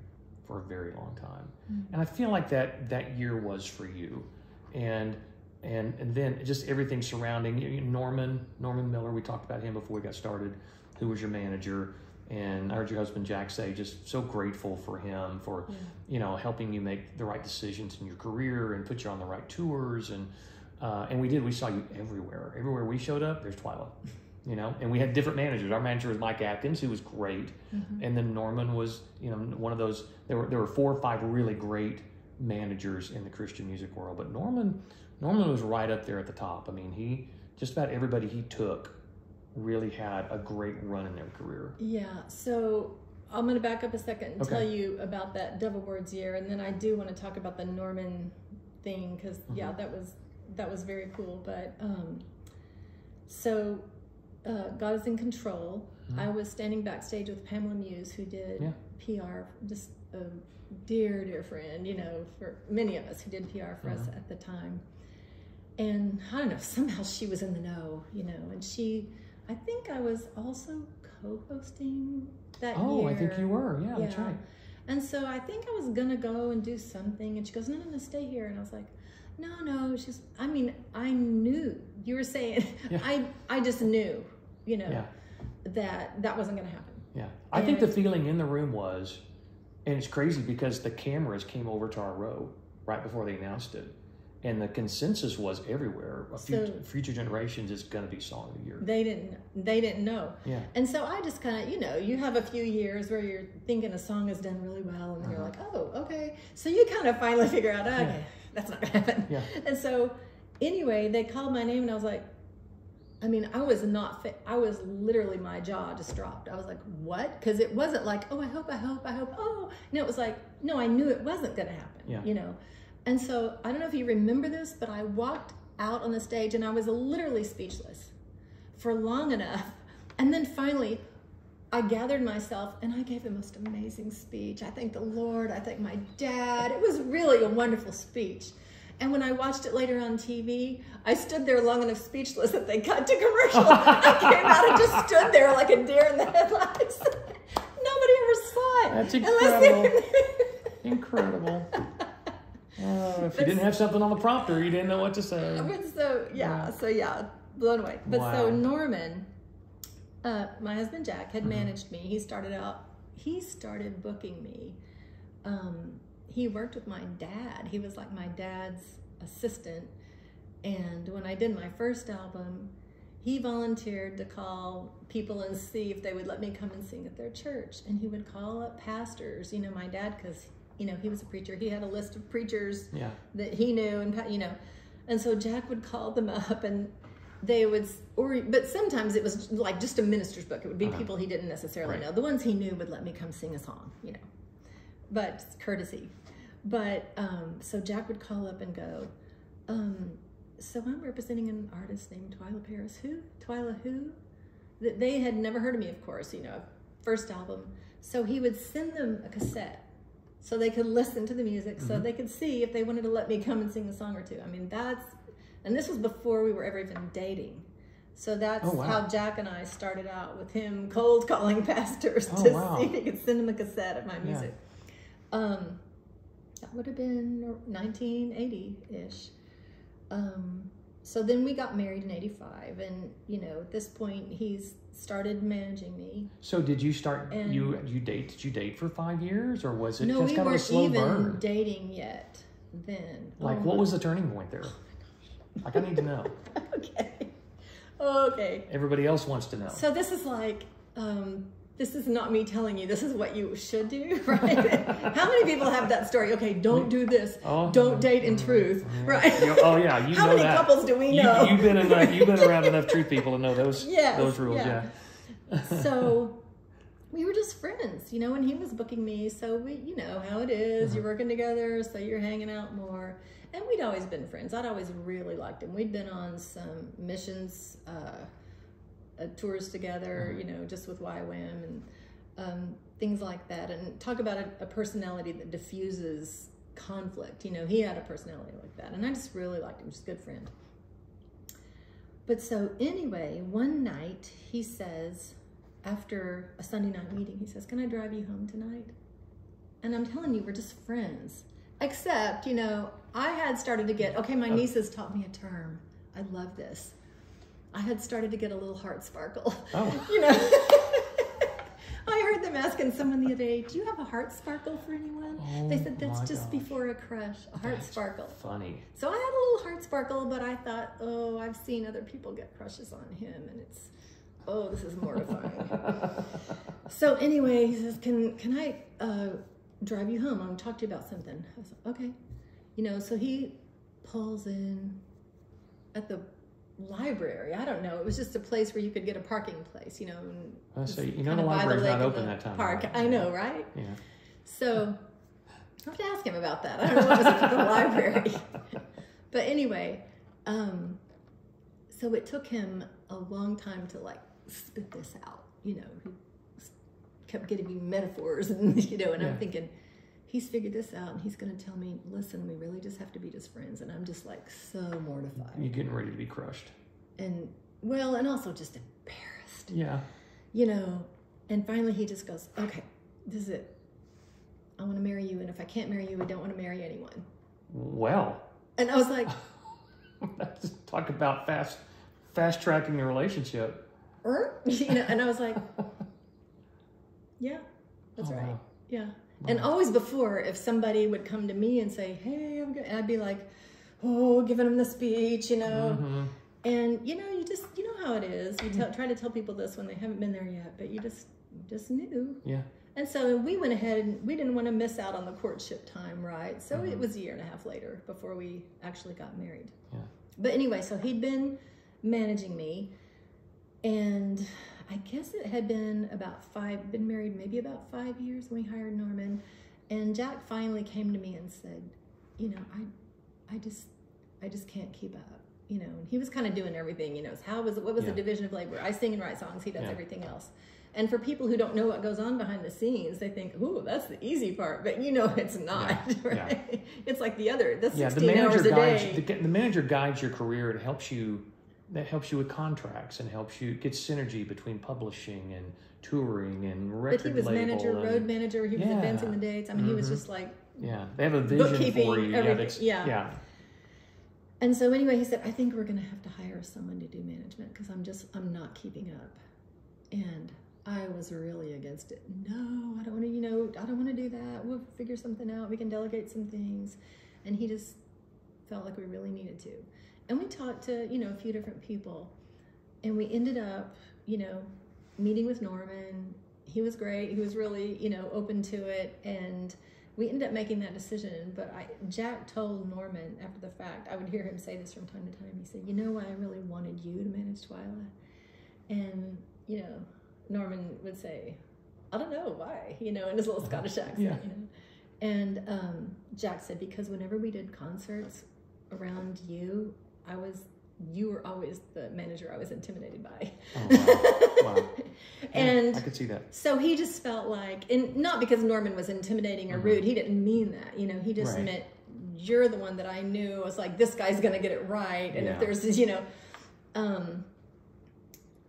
for a very long time. And I feel like that year was for you. And then just everything surrounding Norman Miller, we talked about him before we got started, who was your manager. And I heard your husband Jack say, just so grateful for him for, you know, helping you make the right decisions in your career and put you on the right tours. And we saw you everywhere. Everywhere we showed up, there's Twila, you know, and we had different managers. Our manager was Mike Atkins, who was great. And then Norman was, you know, one of those, there were 4 or 5 really great managers in the Christian music world, but Norman Norman was right up there at the top. I mean, just about everybody he took really had a great run in their career. Yeah, so I'm going to back up a second and tell you about that Devil Words year, and then I do want to talk about the Norman thing, because yeah, that was very cool. But so God is in control. I was standing backstage with Pamela Muse, who did PR, just a dear friend, you know, for many of us who did PR for us at the time. And I don't know, somehow she was in the know, you know, and I think I was also co-hosting that year. Oh, I think you were. Yeah, that's right. And so I think I was going to go and do something. And she goes, no, stay here. And I was like, no. I mean, I knew. You were saying, I just knew, you know, that wasn't going to happen. Yeah. I think the feeling in the room was, and it's crazy because the cameras came over to our row right before they announced it. And the consensus was everywhere. Future Generations is going to be Song of the Year. They didn't know. Yeah. And so I just kind of, you know, you have a few years where you're thinking a song has done really well, and then you're like, oh, okay. So you kind of finally figure out, okay, that's not going to happen. Yeah. And so anyway, they called my name, and I was like, I mean, I was literally, my jaw just dropped. I was like, what? Because it wasn't like, oh, I hope. Oh, no, it was like, no, I knew it wasn't going to happen, you know. And so, I don't know if you remember this, but I walked out on the stage and I was literally speechless for long enough. And then finally, I gathered myself and I gave the most amazing speech. I thanked the Lord, I thanked my dad. It was really a wonderful speech. And when I watched it later on TV, I stood there long enough speechless that they cut to commercial. I came out and just stood there like a deer in the headlights. Nobody ever saw it. That's incredible. Incredible. If you didn't have something on the prompter, you didn't know what to say. So blown away. But so Norman, my husband Jack, had managed me. He started booking me. He worked with my dad. He was like my dad's assistant. And when I did my first album, he volunteered to call people and see if they would let me come and sing at their church. And he would call up pastors, you know, my dad, because you know, he was a preacher. He had a list of preachers that he knew, and you know, and so Jack would call them up, and they would, but sometimes it was like just a minister's book. It would be people he didn't necessarily know. The ones he knew would let me come sing a song, you know, but it's courtesy. But so Jack would call up and go, so I'm representing an artist named Twila Paris. Who? Twila who? That they had never heard of me, of course, you know, first album. So he would send them a cassette, so they could listen to the music, so they could see if they wanted to let me come and sing a song or two. I mean, and this was before we were ever even dating. So that's how Jack and I started out, with him cold calling pastors to see if he could send them a cassette of my music. That would have been 1980-ish. So then we got married in 85, and you know, at this point he's started managing me. So did you start, did you date for 5 years, or was it just kind of a slow burn? No, we weren't even dating yet then. Like, what was the turning point there? Oh my gosh. Like, I need to know. Okay. Everybody else wants to know. So this is like, this is not me telling you, this is what you should do, right? How many people have that story? Okay, don't do this. Don't date in truth, right? Oh yeah, you know that. How many couples do we know? You've been around enough truth people to know those rules, So we were just friends, you know, and he was booking me. So we, you know how it is. You're working together, so you're hanging out more. And we'd always been friends. I'd always really liked him. We'd been on some missions tours together, you know, just with YWAM and things like that. And talk about a personality that diffuses conflict. You know, he had a personality like that. And I just really liked him, just a good friend. But so anyway, one night he says, after a Sunday night meeting, he says, can I drive you home tonight? And I'm telling you, we're just friends. Except, you know, I had started to get, okay, my nieces taught me a term. I love this. I had started to get a little heart sparkle. Oh. You know, I heard them asking someone the other day, do you have a heart sparkle for anyone? They said, that's just before a crush, a heart sparkle. Funny. So I had a little heart sparkle, but I thought, oh, I've seen other people get crushes on him, and it's, oh, this is mortifying. So anyway, he says, can I drive you home? I want to talk to you about something. I was like, okay. You know, so he pulls in at the library. I don't know. It was just a place where you could get a parking place, you know. I say, you know, the library's not open that time. Park. Right? I know, right? Yeah. So I have to ask him about that. I don't know what was at the library. But anyway, so it took him a long time to like spit this out. You know, he kept getting me metaphors, and you know, and I'm thinking, he's figured this out, and he's going to tell me, listen, we really just have to be just friends. And I'm just like so mortified. You're getting ready to be crushed. And well, and also just embarrassed. Yeah. You know, and finally he just goes, okay, this is it. I want to marry you, and if I can't marry you, I don't want to marry anyone. Well. And I was like, talk about fast tracking the relationship. You know, and I was like, yeah, that's right. Wow. Yeah. And always before, if somebody would come to me and say, hey, I'm good, I'd be like, oh, giving them the speech, you know. Mm-hmm. And, you know, you know how it is. You try to tell people this when they haven't been there yet, but you just knew. Yeah. And so we went ahead, and we didn't want to miss out on the courtship time, right? So it was a year and a half later before we actually got married. Yeah. But anyway, so he'd been managing me, and I guess it had been been married maybe about 5 years when we hired Norman. And Jack finally came to me and said, you know, I just can't keep up. You know, and he was kind of doing everything, you know, what was the division of labor? I sing and write songs, he does everything else. And for people who don't know what goes on behind the scenes, they think, ooh, that's the easy part. But you know, it's not, right? Yeah. It's like the 16 hours a day. The manager guides your career. It helps you, with contracts, and helps you get synergy between publishing and touring and record label. But he was road manager. He was advancing the dates. I mean, he was just like, they have a vision for you. Everything. Yeah. And so anyway, he said, I think we're going to have to hire someone to do management because I'm not keeping up. And I was really against it. No, I don't want to, I don't want to do that. We'll figure something out. We can delegate some things. And he just felt like we really needed to. And we talked to, a few different people. And we ended up, meeting with Norman. He was great. He was really, open to it. And we ended up making that decision. But Jack told Norman after the fact, I would hear him say this from time to time. He said, you know why I really wanted you to manage Twila? And, Norman would say, I don't know why, in his little Scottish accent, And Jack said, because whenever we did concerts around you, you were always the manager I was intimidated by. Oh, wow. And I could see that. So he just felt like, and not because Norman was intimidating or rude, he didn't mean that, he just meant you're the one that I knew was like, this guy's going to get it right. And if there's,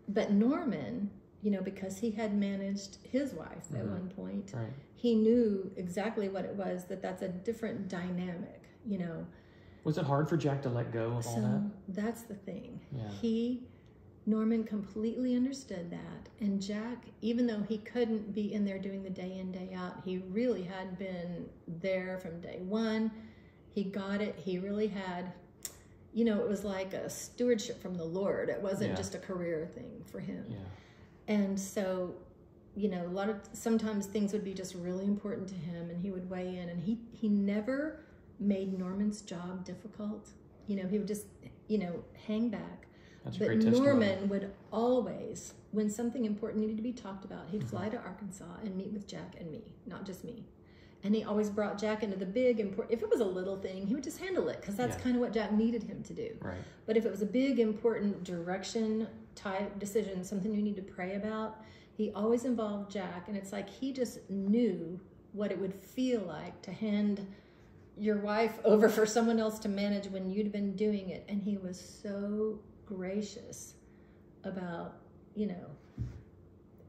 but Norman, because he had managed his wife at one point, he knew exactly what it was, that's a different dynamic, Was it hard for Jack to let go of all that? That's the thing. Yeah. Norman completely understood that. And Jack, even though he couldn't be in there doing the day in, day out, he really had been there from day one. He got it. He really had, it was like a stewardship from the Lord. It wasn't just a career thing for him. Yeah. And so, sometimes things would be just really important to him, and he would weigh in, and he never made Norman's job difficult. He would just, hang back. That's but a great testimony. Norman would always, when something important needed to be talked about, he'd fly to Arkansas and meet with Jack and me, not just me. And he always brought Jack into the big, important, if it was a little thing, he would just handle it, because that's kind of what Jack needed him to do. Right. But if it was a big, important direction type decision, something you need to pray about, he always involved Jack. And it's like he just knew what it would feel like to hand your wife over for someone else to manage when you'd been doing it. And he was so gracious about,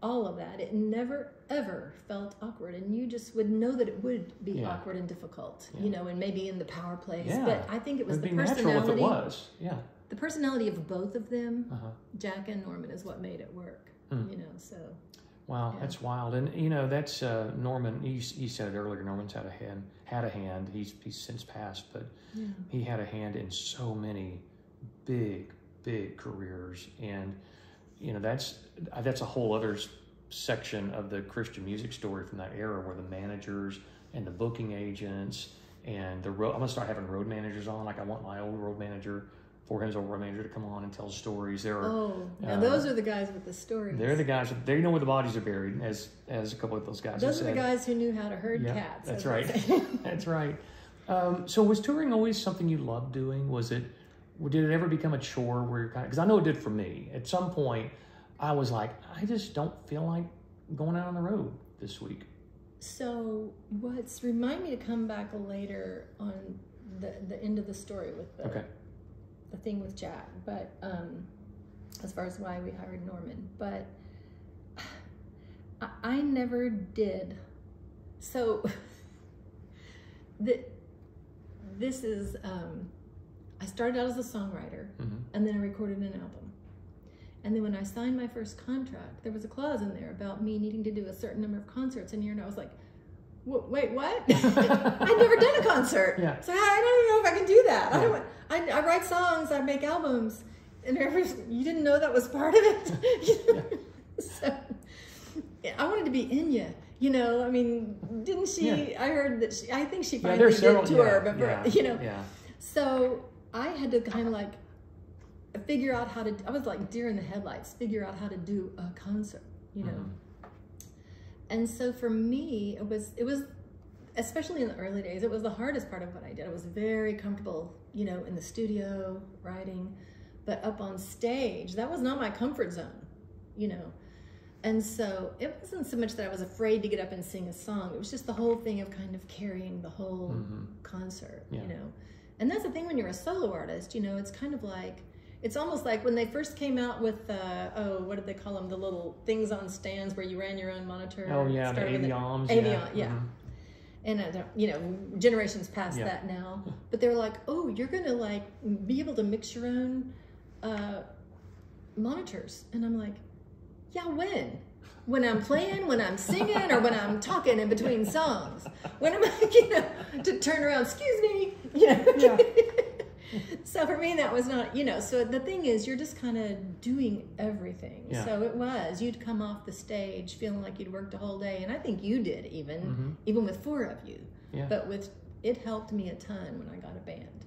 all of that. It never, ever felt awkward. And you just would know that it would be awkward and difficult, and maybe in the power plays. Yeah. But I think it was the personality. Natural if it was. Yeah. The personality of both of them, Jack and Norman, is what made it work, so. Wow, that's wild. And, that's Norman, he said it earlier, Norman's had a hand. He's since passed, but he had a hand in so many big careers. And, that's a whole other section of the Christian music story from that era, where the managers and the booking agents and I'm going to start having road managers on. Like, I want my old road manager Four Hands Over Manager to come on and tell stories. There are, now those are the guys with the stories. They're the guys. They know where the bodies are buried, as a couple of those guys. Those are the guys who knew how to herd cats. That's right. That's right. So was touring always something you loved doing? Did it ever become a chore where you're because I know it did for me. At some point, I was like, I just don't feel like going out on the road this week. So remind me to come back later on the end of the story with the thing with Jack, but as far as why we hired Norman, but I never did. So this is I started out as a songwriter, and then I recorded an album. And then when I signed my first contract, there was a clause in there about me needing to do a certain number of concerts a year, and I was like, wait, what? I'd never done a concert. Yeah. So I don't even know if I can do that. Yeah. I write songs, I make albums, and you didn't know that was part of it? So I wanted to be Enya. I mean, didn't she? Yeah. I heard that I think she finally did tour before, So I had to kind of like figure out how to, I was like deer in the headlights, figure out how to do a concert, And so for me, it was, especially in the early days, it was the hardest part of what I did. I was very comfortable, in the studio, writing, but up on stage, that was not my comfort zone, And so it wasn't so much that I was afraid to get up and sing a song. It was just the whole thing of kind of carrying the whole concert, And that's the thing when you're a solo artist, it's kind of like, it's almost like when they first came out with, what did they call them? The little things on stands where you ran your own monitor. Oh, yeah, the avions. Yeah. And I don't, generations past that now. But they were like, oh, you're going to like be able to mix your own monitors. And I'm like, yeah, when? When I'm playing, when I'm singing, or when I'm talking in between songs? When am I, to turn around, excuse me, Yeah. So for me, that was not, so the thing is, you're just kind of doing everything. Yeah. So you'd come off the stage feeling like you'd worked a whole day. And I think you did even with four of you. Yeah. But it helped me a ton when I got a band.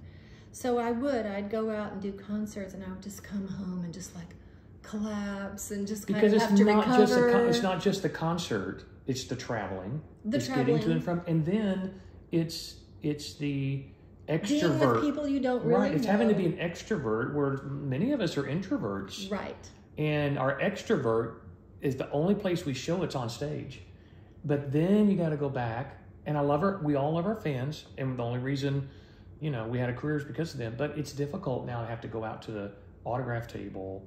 So I'd go out and do concerts, and I would just come home and just like collapse and just kind of have to recover. It's not just the concert, it's the traveling. Getting to and from, and then it's the extrovert. Dealing with people you don't really know. It's having to be an extrovert where many of us are introverts. Right. And our extrovert is the only place we show it's on stage. But then you got to go back, and we all love our fans, and the only reason, we had a career is because of them. But it's difficult now to have to go out to the autograph table,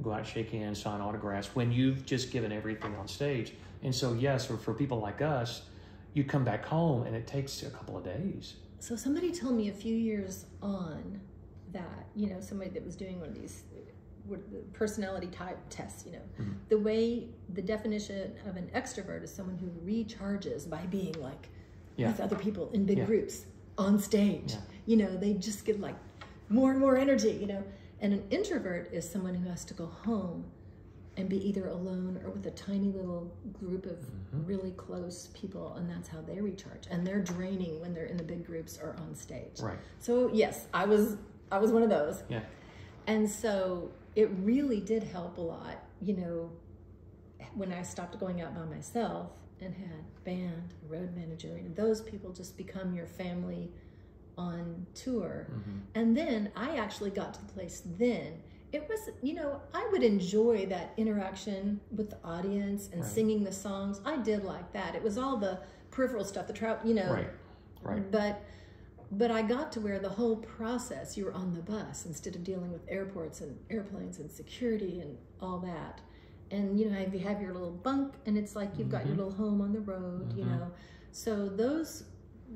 go out, shake hands, sign autographs when you've just given everything on stage. And so, yes, for people like us, you come back home and it takes a couple of days. So somebody told me a few years on that, somebody that was doing one of these personality type tests, the definition of an extrovert is someone who recharges by being like with other people in big groups on stage. They just get like more and more energy, And an introvert is someone who has to go home and be either alone or with a tiny little group of really close people, and that's how they recharge. And they're draining when they're in the big groups or on stage. Right. So yes, I was one of those. Yeah. And so it really did help a lot, when I stopped going out by myself and had band, road manager, and those people just become your family on tour. And then I actually got to the place then. It was, I would enjoy that interaction with the audience and singing the songs. I did like that. It was all the peripheral stuff, the travel, Right. But I got to where the whole process, you were on the bus instead of dealing with airports and airplanes and security and all that. And, you have your little bunk, and it's like you've got your little home on the road, So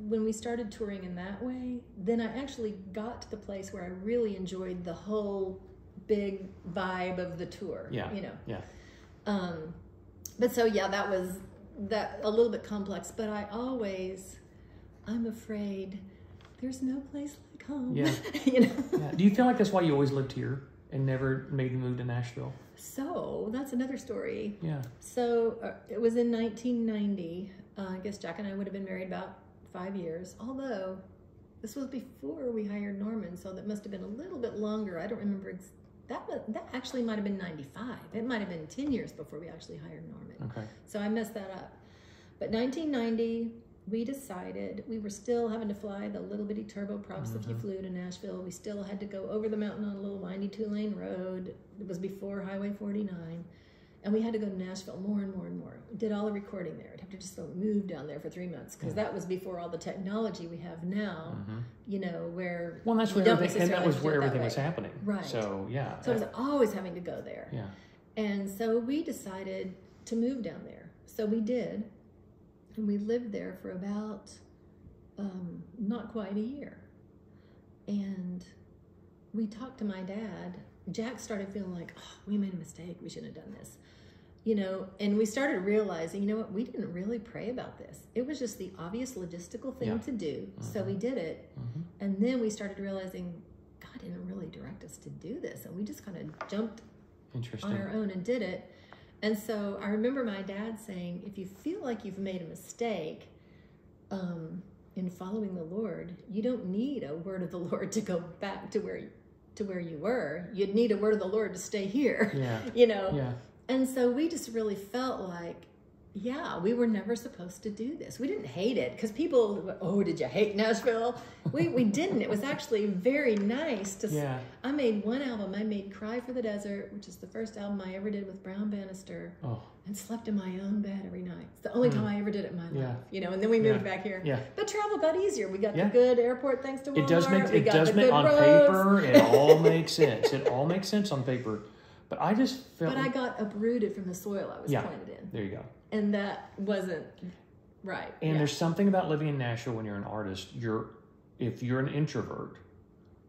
when we started touring in that way, then I actually got to the place where I really enjoyed the whole big vibe of the tour. Yeah. But so that was a little bit complex, but I'm afraid there's no place like home. Yeah. Do you feel like that's why you always lived here and never made the move to Nashville? So that's another story. Yeah. So it was in 1990. I guess Jack and I would have been married about 5 years, although This was before we hired Norman, so that must have been a little bit longer. I don't remember. That actually might have been 95. It might have been 10 years before we actually hired Norman. Okay. So I messed that up. But 1990, we decided we were still having to fly the little bitty turboprops if you flew to Nashville. We still had to go over the mountain on a little windy 2-lane road. It was before Highway 49. And we had to go to Nashville more and more and more. We did all the recording there. I'd have to just move down there for 3 months because that was before all the technology we have now, you know, where well, that's where everything, and that was where everything was happening. Right. So, yeah. So I was always having to go there. Yeah. And so we decided to move down there. So we did. And we lived there for about not quite a year. And we talked to my dad. Jack started feeling like, oh, we made a mistake. We shouldn't have done this. You know, and we started realizing, you know what, we didn't really pray about this. It was just the obvious logistical thing to do. So we did it. And then we started realizing God didn't really direct us to do this. And we just kind of jumped on our own and did it. And so I remember my dad saying, if you feel like you've made a mistake in following the Lord, you don't need a word of the Lord to go back to where you were. You'd need a word of the Lord to stay here. Yeah. You know? Yeah. And so we just really felt like, yeah, we were never supposed to do this. We didn't hate it because people, oh, did you hate Nashville? We didn't. It was actually very nice to. I made one album. I made "Cry for the Desert," which is the first album I ever did with Brown Bannister, and slept in my own bed every night. It's the only time I ever did it in my life, you know. And then we moved back here. Yeah. But travel got easier. We got the good airport thanks to Walmart. It does make on paper. It all makes sense. It all makes sense on paper. But I just felt. But I got uprooted from the soil I was planted in. There you go. And that wasn't right. And there's something about living in Nashville when you're an artist. If you're an introvert,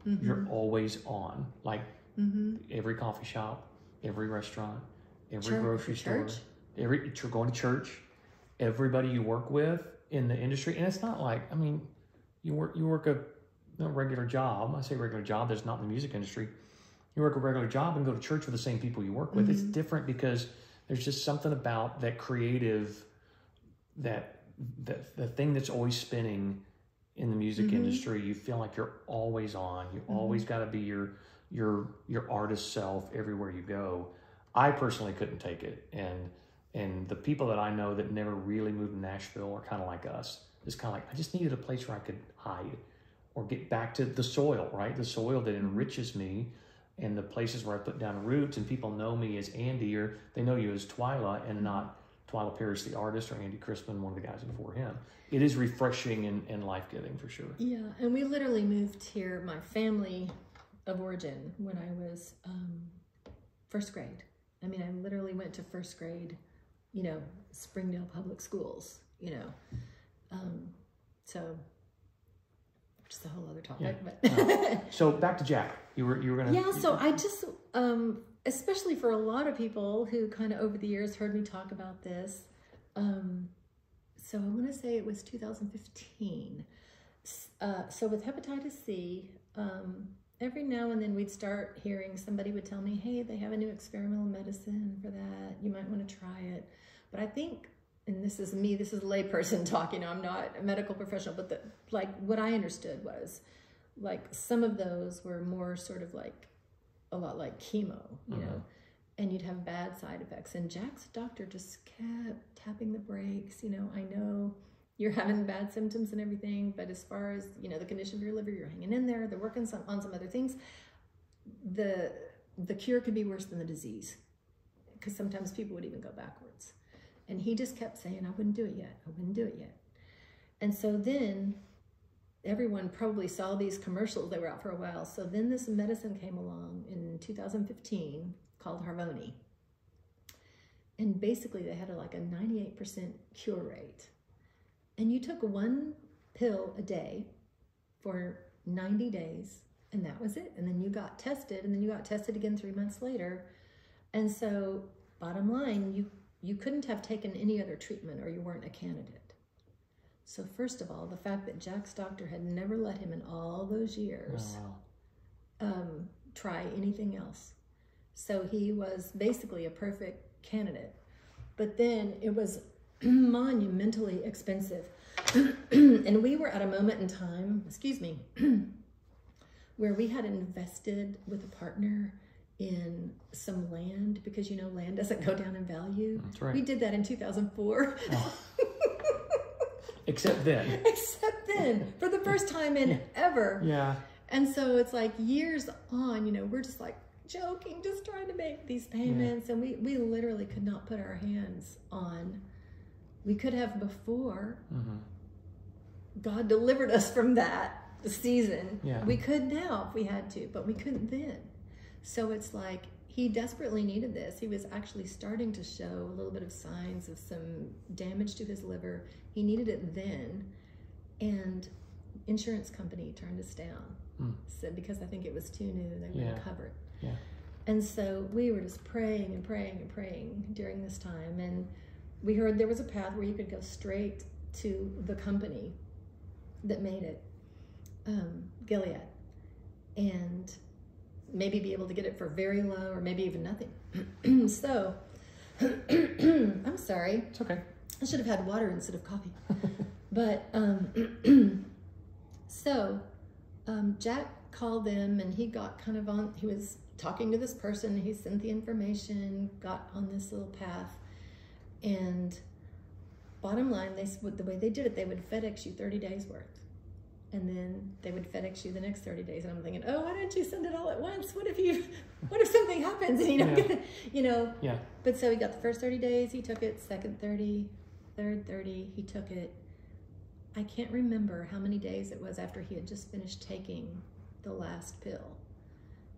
you're always on. Like every coffee shop, every restaurant, every grocery store, you're going to church. Everybody you work with in the industry, and it's not like, I mean, you work a regular job. I say regular job. That's not in the music industry. You work a regular job and go to church with the same people you work with. It's different because there's just something about that creative, that the thing that's always spinning in the music industry. You feel like you're always on. You always got to be your artist self everywhere you go. I personally couldn't take it, and the people that I know that never really moved to Nashville are kind of like us. It's kind of like, I just needed a place where I could hide or get back to the soil, right? The soil that enriches me. And the places where I put down roots, and people know me as Andy, or they know you as Twila and not Twila Paris, the artist, or Andy Chrisman, one of the guys before him. It is refreshing and life-giving for sure. Yeah, and we literally moved here, my family of origin, when I was first grade. I mean, I literally went to first grade, you know, Springdale Public Schools, you know. So, which is a whole other topic. But so back to Jack. You were gonna. Yeah. So I just, especially for a lot of people who kind of over the years heard me talk about this. So I want to say it was 2015. So with hepatitis C, every now and then we'd start hearing somebody would tell me, hey, they have a new experimental medicine for that. You might want to try it. But I think, and this is me, this is a layperson talking, I'm not a medical professional, but what I understood was, like, some of those were more sort of like, a lot like chemo, you know, and you'd have bad side effects. And Jack's doctor just kept tapping the brakes. You know, I know you're having bad symptoms and everything, but as far as, you know, the condition of your liver, you're hanging in there. They're working on some other things. The cure could be worse than the disease, because sometimes people would even go backwards. And he just kept saying, I wouldn't do it yet. I wouldn't do it yet. And so then everyone probably saw these commercials. They were out for a while. So then this medicine came along in 2015 called Harvoni. And basically they had like a 98% cure rate. And you took one pill a day for 90 days, and that was it. And then you got tested, and then you got tested again 3 months later. And so bottom line, you couldn't have taken any other treatment or you weren't a candidate. So first of all, the fact that Jack's doctor had never let him in all those years try anything else. So he was basically a perfect candidate. But then it was monumentally expensive. And we were at a moment in time, excuse me, where we had invested with a partner in some land, because you know land doesn't go down in value. That's right. We did that in 2004. Oh. Except then. Except then, for the first time in ever. Yeah. And so it's like years on, you know, we're just like joking, just trying to make these payments. And we literally could not put our hands on. We could have before. God delivered us from that season. We could now if we had to, but we couldn't then. So it's like he desperately needed this. He was actually starting to show a little bit of signs of some damage to his liver. He needed it then. And insurance company turned us down. So because I think it was too new, they wouldn't cover it. And so we were just praying and praying and praying during this time. And we heard there was a path where you could go straight to the company that made it, Gilead, and maybe be able to get it for very low or maybe even nothing. So, I'm sorry. It's okay. I should have had water instead of coffee. But, so, Jack called them and he got kind of on, he was talking to this person, he sent the information, got on this little path, and bottom line, the way they did it, they would FedEx you 30 days worth. And then they would FedEx you the next 30 days. And I'm thinking, oh, why didn't you send it all at once? What if something happens and you don't get it, you know? But so he got the first 30 days, he took it, second 30, third 30, he took it. I can't remember how many days it was after he had just finished taking the last pill.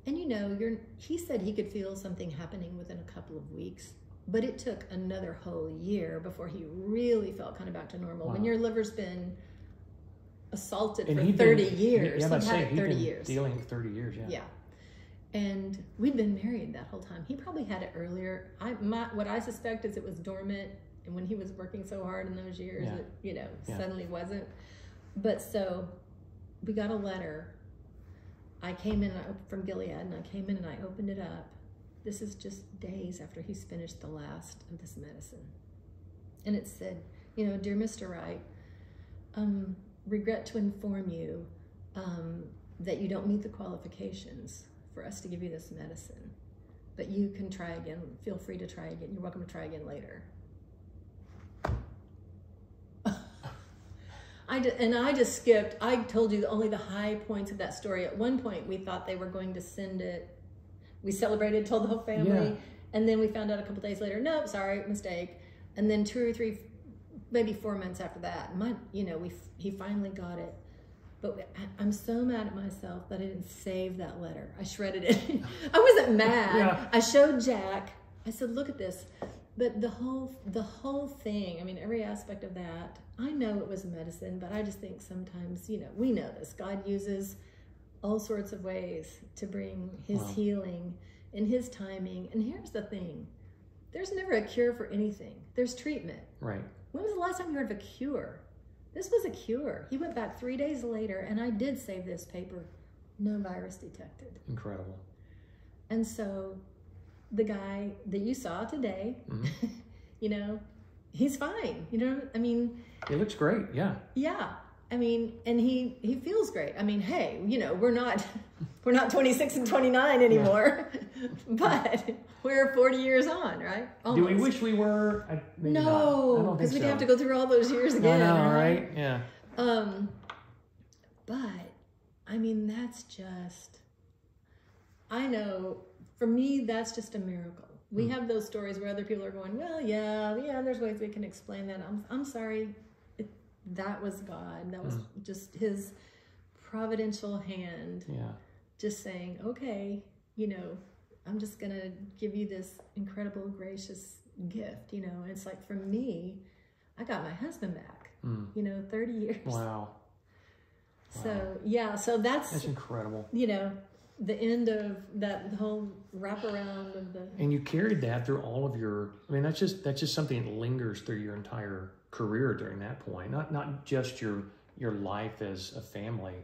And you know, he said he could feel something happening within a couple of weeks, but it took another whole year before he really felt kind of back to normal. When your liver's been assaulted for 30 years. Yeah, he'd had it 30 years. Dealing with 30 years, Yeah. And we'd been married that whole time. He probably had it earlier. What I suspect is it was dormant, and when he was working so hard in those years, it, you know, suddenly wasn't. But so we got a letter. I came in from Gilead, and I came in and I opened it up. This is just days after he's finished the last of this medicine. And it said, you know, dear Mr. Wright, regret to inform you that you don't meet the qualifications for us to give you this medicine, but you can try again. Feel free to try again. You're welcome to try again later. I just skipped. I told you only the high points of that story. At one point, we thought they were going to send it. We celebrated, told the whole family, and then we found out a couple days later, nope, sorry, mistake. And then 2 or 3, maybe 4 months after that, you know, he finally got it. But I'm so mad at myself that I didn't save that letter. I shredded it. I wasn't mad. I showed Jack. I said, look at this. But the whole thing, I mean, every aspect of that, I know it was medicine, but I just think sometimes, you know, we know this. God uses all sorts of ways to bring his healing in his timing. And here's the thing. There's never a cure for anything. There's treatment. Right. When was the last time you heard of a cure? This was a cure. He went back 3 days later, and I did save this paper. No virus detected. Incredible. And so the guy that you saw today, you know, he's fine. You know, I mean. He looks great, yeah. Yeah. I mean, and he feels great. I mean, hey, you know, we're not 26 and 29 anymore, but we're 40 years on, right? Do Almost. we wish we were? Maybe no, not. I don't think because we'd so. have to go through all those years again. I know, right? Yeah. But I mean, that's just. I know, for me, that's just a miracle. We have those stories where other people are going, well, yeah, there's ways we can explain that. I'm sorry. That was God. That was just his providential hand. Yeah. Just saying, okay, you know, I'm just going to give you this incredible, gracious gift, you know. And it's like, for me, I got my husband back, you know, 30 years. Wow. So, yeah, so that's incredible. You know, the end of that whole wraparound of the. And you carried that through all of your, I mean, that's just something that lingers through your entire career during that point. Not just your life as a family,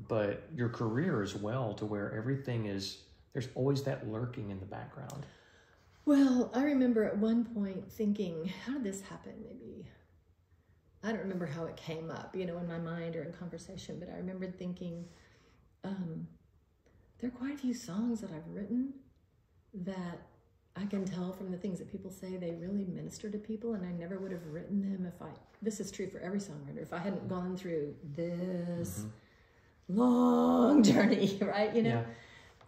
but your career as well, to where everything is, there's always that lurking in the background. Well, I remember at one point thinking, how did this happen? Maybe I don't remember how it came up, you know, in my mind or in conversation, but I remember thinking, there are quite a few songs that I've written that I can tell from the things that people say they really minister to people, and I never would have written them if this is true for every songwriter, if I hadn't gone through this long journey, right, you know?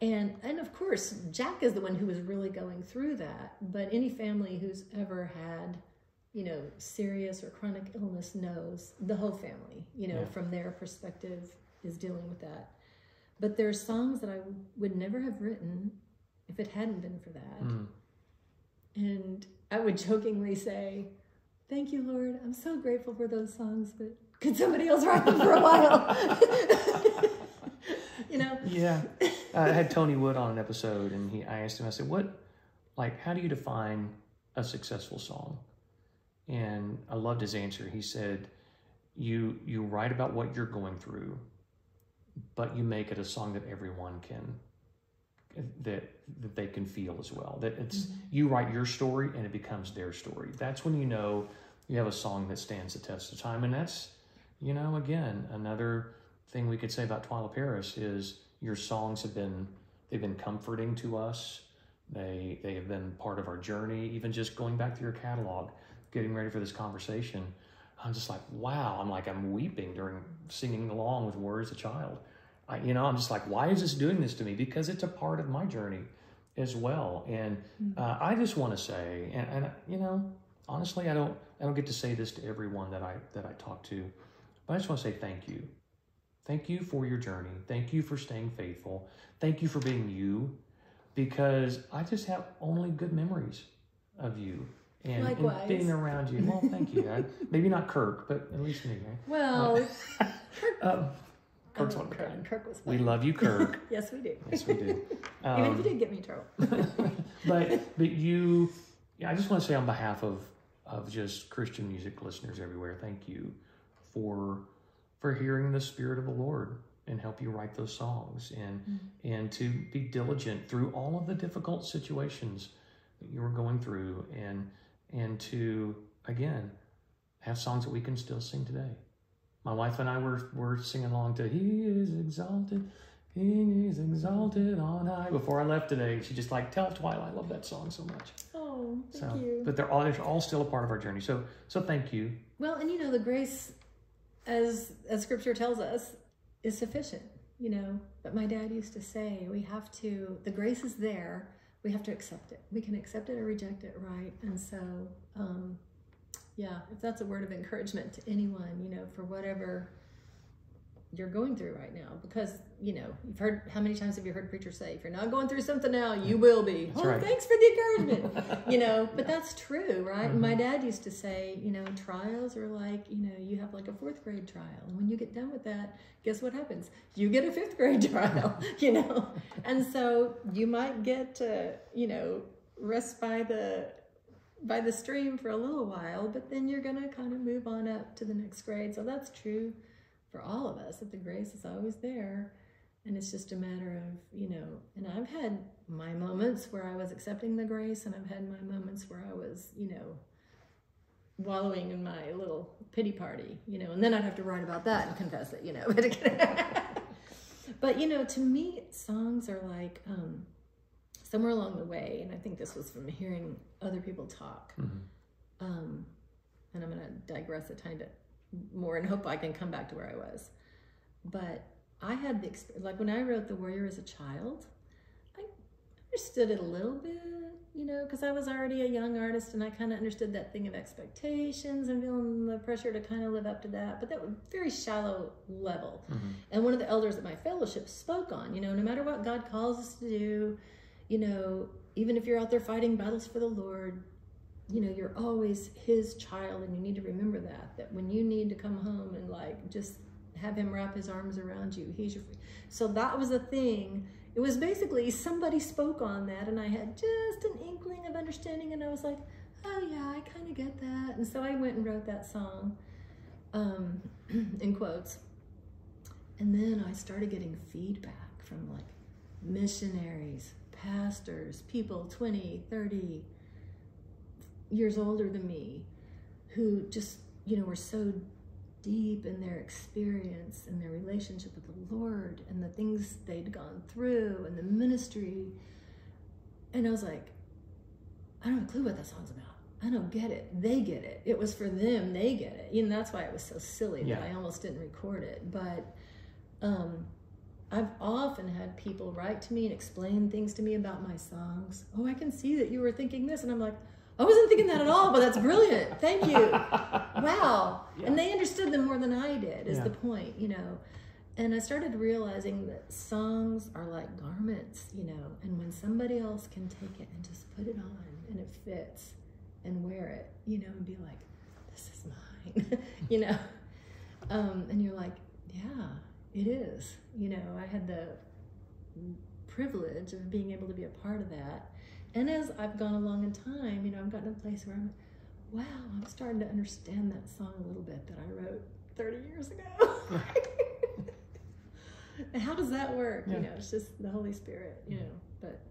Yeah. And of course, Jack is the one who was really going through that, but any family who's ever had, you know, serious or chronic illness knows, the whole family, you know, from their perspective is dealing with that. But there are songs that I would never have written if it hadn't been for that. And I would jokingly say, thank you, Lord. I'm so grateful for those songs, but could somebody else write them for a while? You know? Yeah. I had Tony Wood on an episode, and I asked him, I said, how do you define a successful song? And I loved his answer. He said, you write about what you're going through, but you make it a song that everyone can, that they can feel as well. That it's you write your story and it becomes their story. That's when you know you have a song that stands the test of time. And that's, you know, again, another thing we could say about Twila Paris is your songs they've been comforting to us. They have been part of our journey. Even just going back to your catalog, getting ready for this conversation, I'm just like, wow. I'm weeping during singing along with Words a Child. I'm just like, why is this doing this to me? Because it's a part of my journey as well. And I just want to say, and you know, honestly, I don't get to say this to everyone that I talk to, but I just want to say thank you. Thank you for your journey. Thank you for staying faithful. Thank you for being you, because I just have only good memories of you. And being around you. Well, thank you. Maybe not Kirk, but at least me. Right? Well, Kirk's one of a kind. Kirk was fun. We love you, Kirk. Yes, we do. Yes, we do. Even if you did get me in trouble. but you, I just want to say on behalf of just Christian music listeners everywhere, thank you for hearing the Spirit of the Lord and help you write those songs and to be diligent through all of the difficult situations that you were going through and to, again, have songs that we can still sing today. My wife and I were singing along to He is exalted, He is exalted on high. Before I left today, she just like, tell Twila, I love that song so much. Oh, thank you. But they're all still a part of our journey. So thank you. Well, and you know, the grace, as Scripture tells us, is sufficient, you know. But my dad used to say, the grace is there, we have to accept it. We can accept it or reject it, right? And so, yeah, if that's a word of encouragement to anyone, you know, for whatever you're going through right now, because, you know, how many times have you heard preachers say, if you're not going through something now, you will be. That's right. Thanks for the encouragement, you know, but that's true, right? And my dad used to say, you know, trials are like, you know, you have like a 4th grade trial. And when you get done with that, guess what happens? You get a 5th grade trial, you know? And so you might get to, you know, rest by the stream for a little while, but then you're going to kind of move on up to the next grade. So that's true for all of us, that the grace is always there. And it's just a matter of, you know, and I've had my moments where I was accepting the grace, and I've had my moments where I was, you know, wallowing in my little pity party, you know, and then I'd have to write about that and confess it, you know. But, you know, to me, songs are like, somewhere along the way, and I think this was from hearing other people talk, and I'm going to digress a tiny bit more and hope I can come back to where I was. But I had the experience, like when I wrote The Warrior as a child, I understood it a little bit, you know, because I was already a young artist, and I kind of understood that thing of expectations and feeling the pressure to kind of live up to that, but that was very shallow level. And one of the elders at my fellowship spoke on, you know, no matter what God calls us to do, you know, even if you're out there fighting battles for the Lord, you know, you're always His child, and you need to remember that when you need to come home and like just have Him wrap His arms around you, He's your. So that was a thing. It was basically somebody spoke on that, and I had just an inkling of understanding, and I was like, oh yeah, I kind of get that. And so I went and wrote that song, in quotes. And then I started getting feedback from like missionaries, pastors, people 20, 30 years older than me, who just were so deep in their experience and their relationship with the Lord and the things they'd gone through and the ministry. And I was like, I don't have a clue what that song's about. I don't get it. They get it. It was for them. They get it. And that's why it was so silly that I almost didn't record it. But I've often had people write to me and explain things to me about my songs. Oh, I can see that you were thinking this. And I'm like, I wasn't thinking that at all, but that's brilliant. Thank you. Wow. Yeah. And they understood them more than I did, is the point, And I started realizing that songs are like garments, and when somebody else can take it and just put it on and it fits and wear it, and be like, this is mine, and you're like, yeah, it is. I had the privilege of being able to be a part of that. And as I've gone along in time, I've gotten to a place where I'm, wow, I'm starting to understand that song a little bit that I wrote 30 years ago. How does that work? It's just the Holy Spirit, but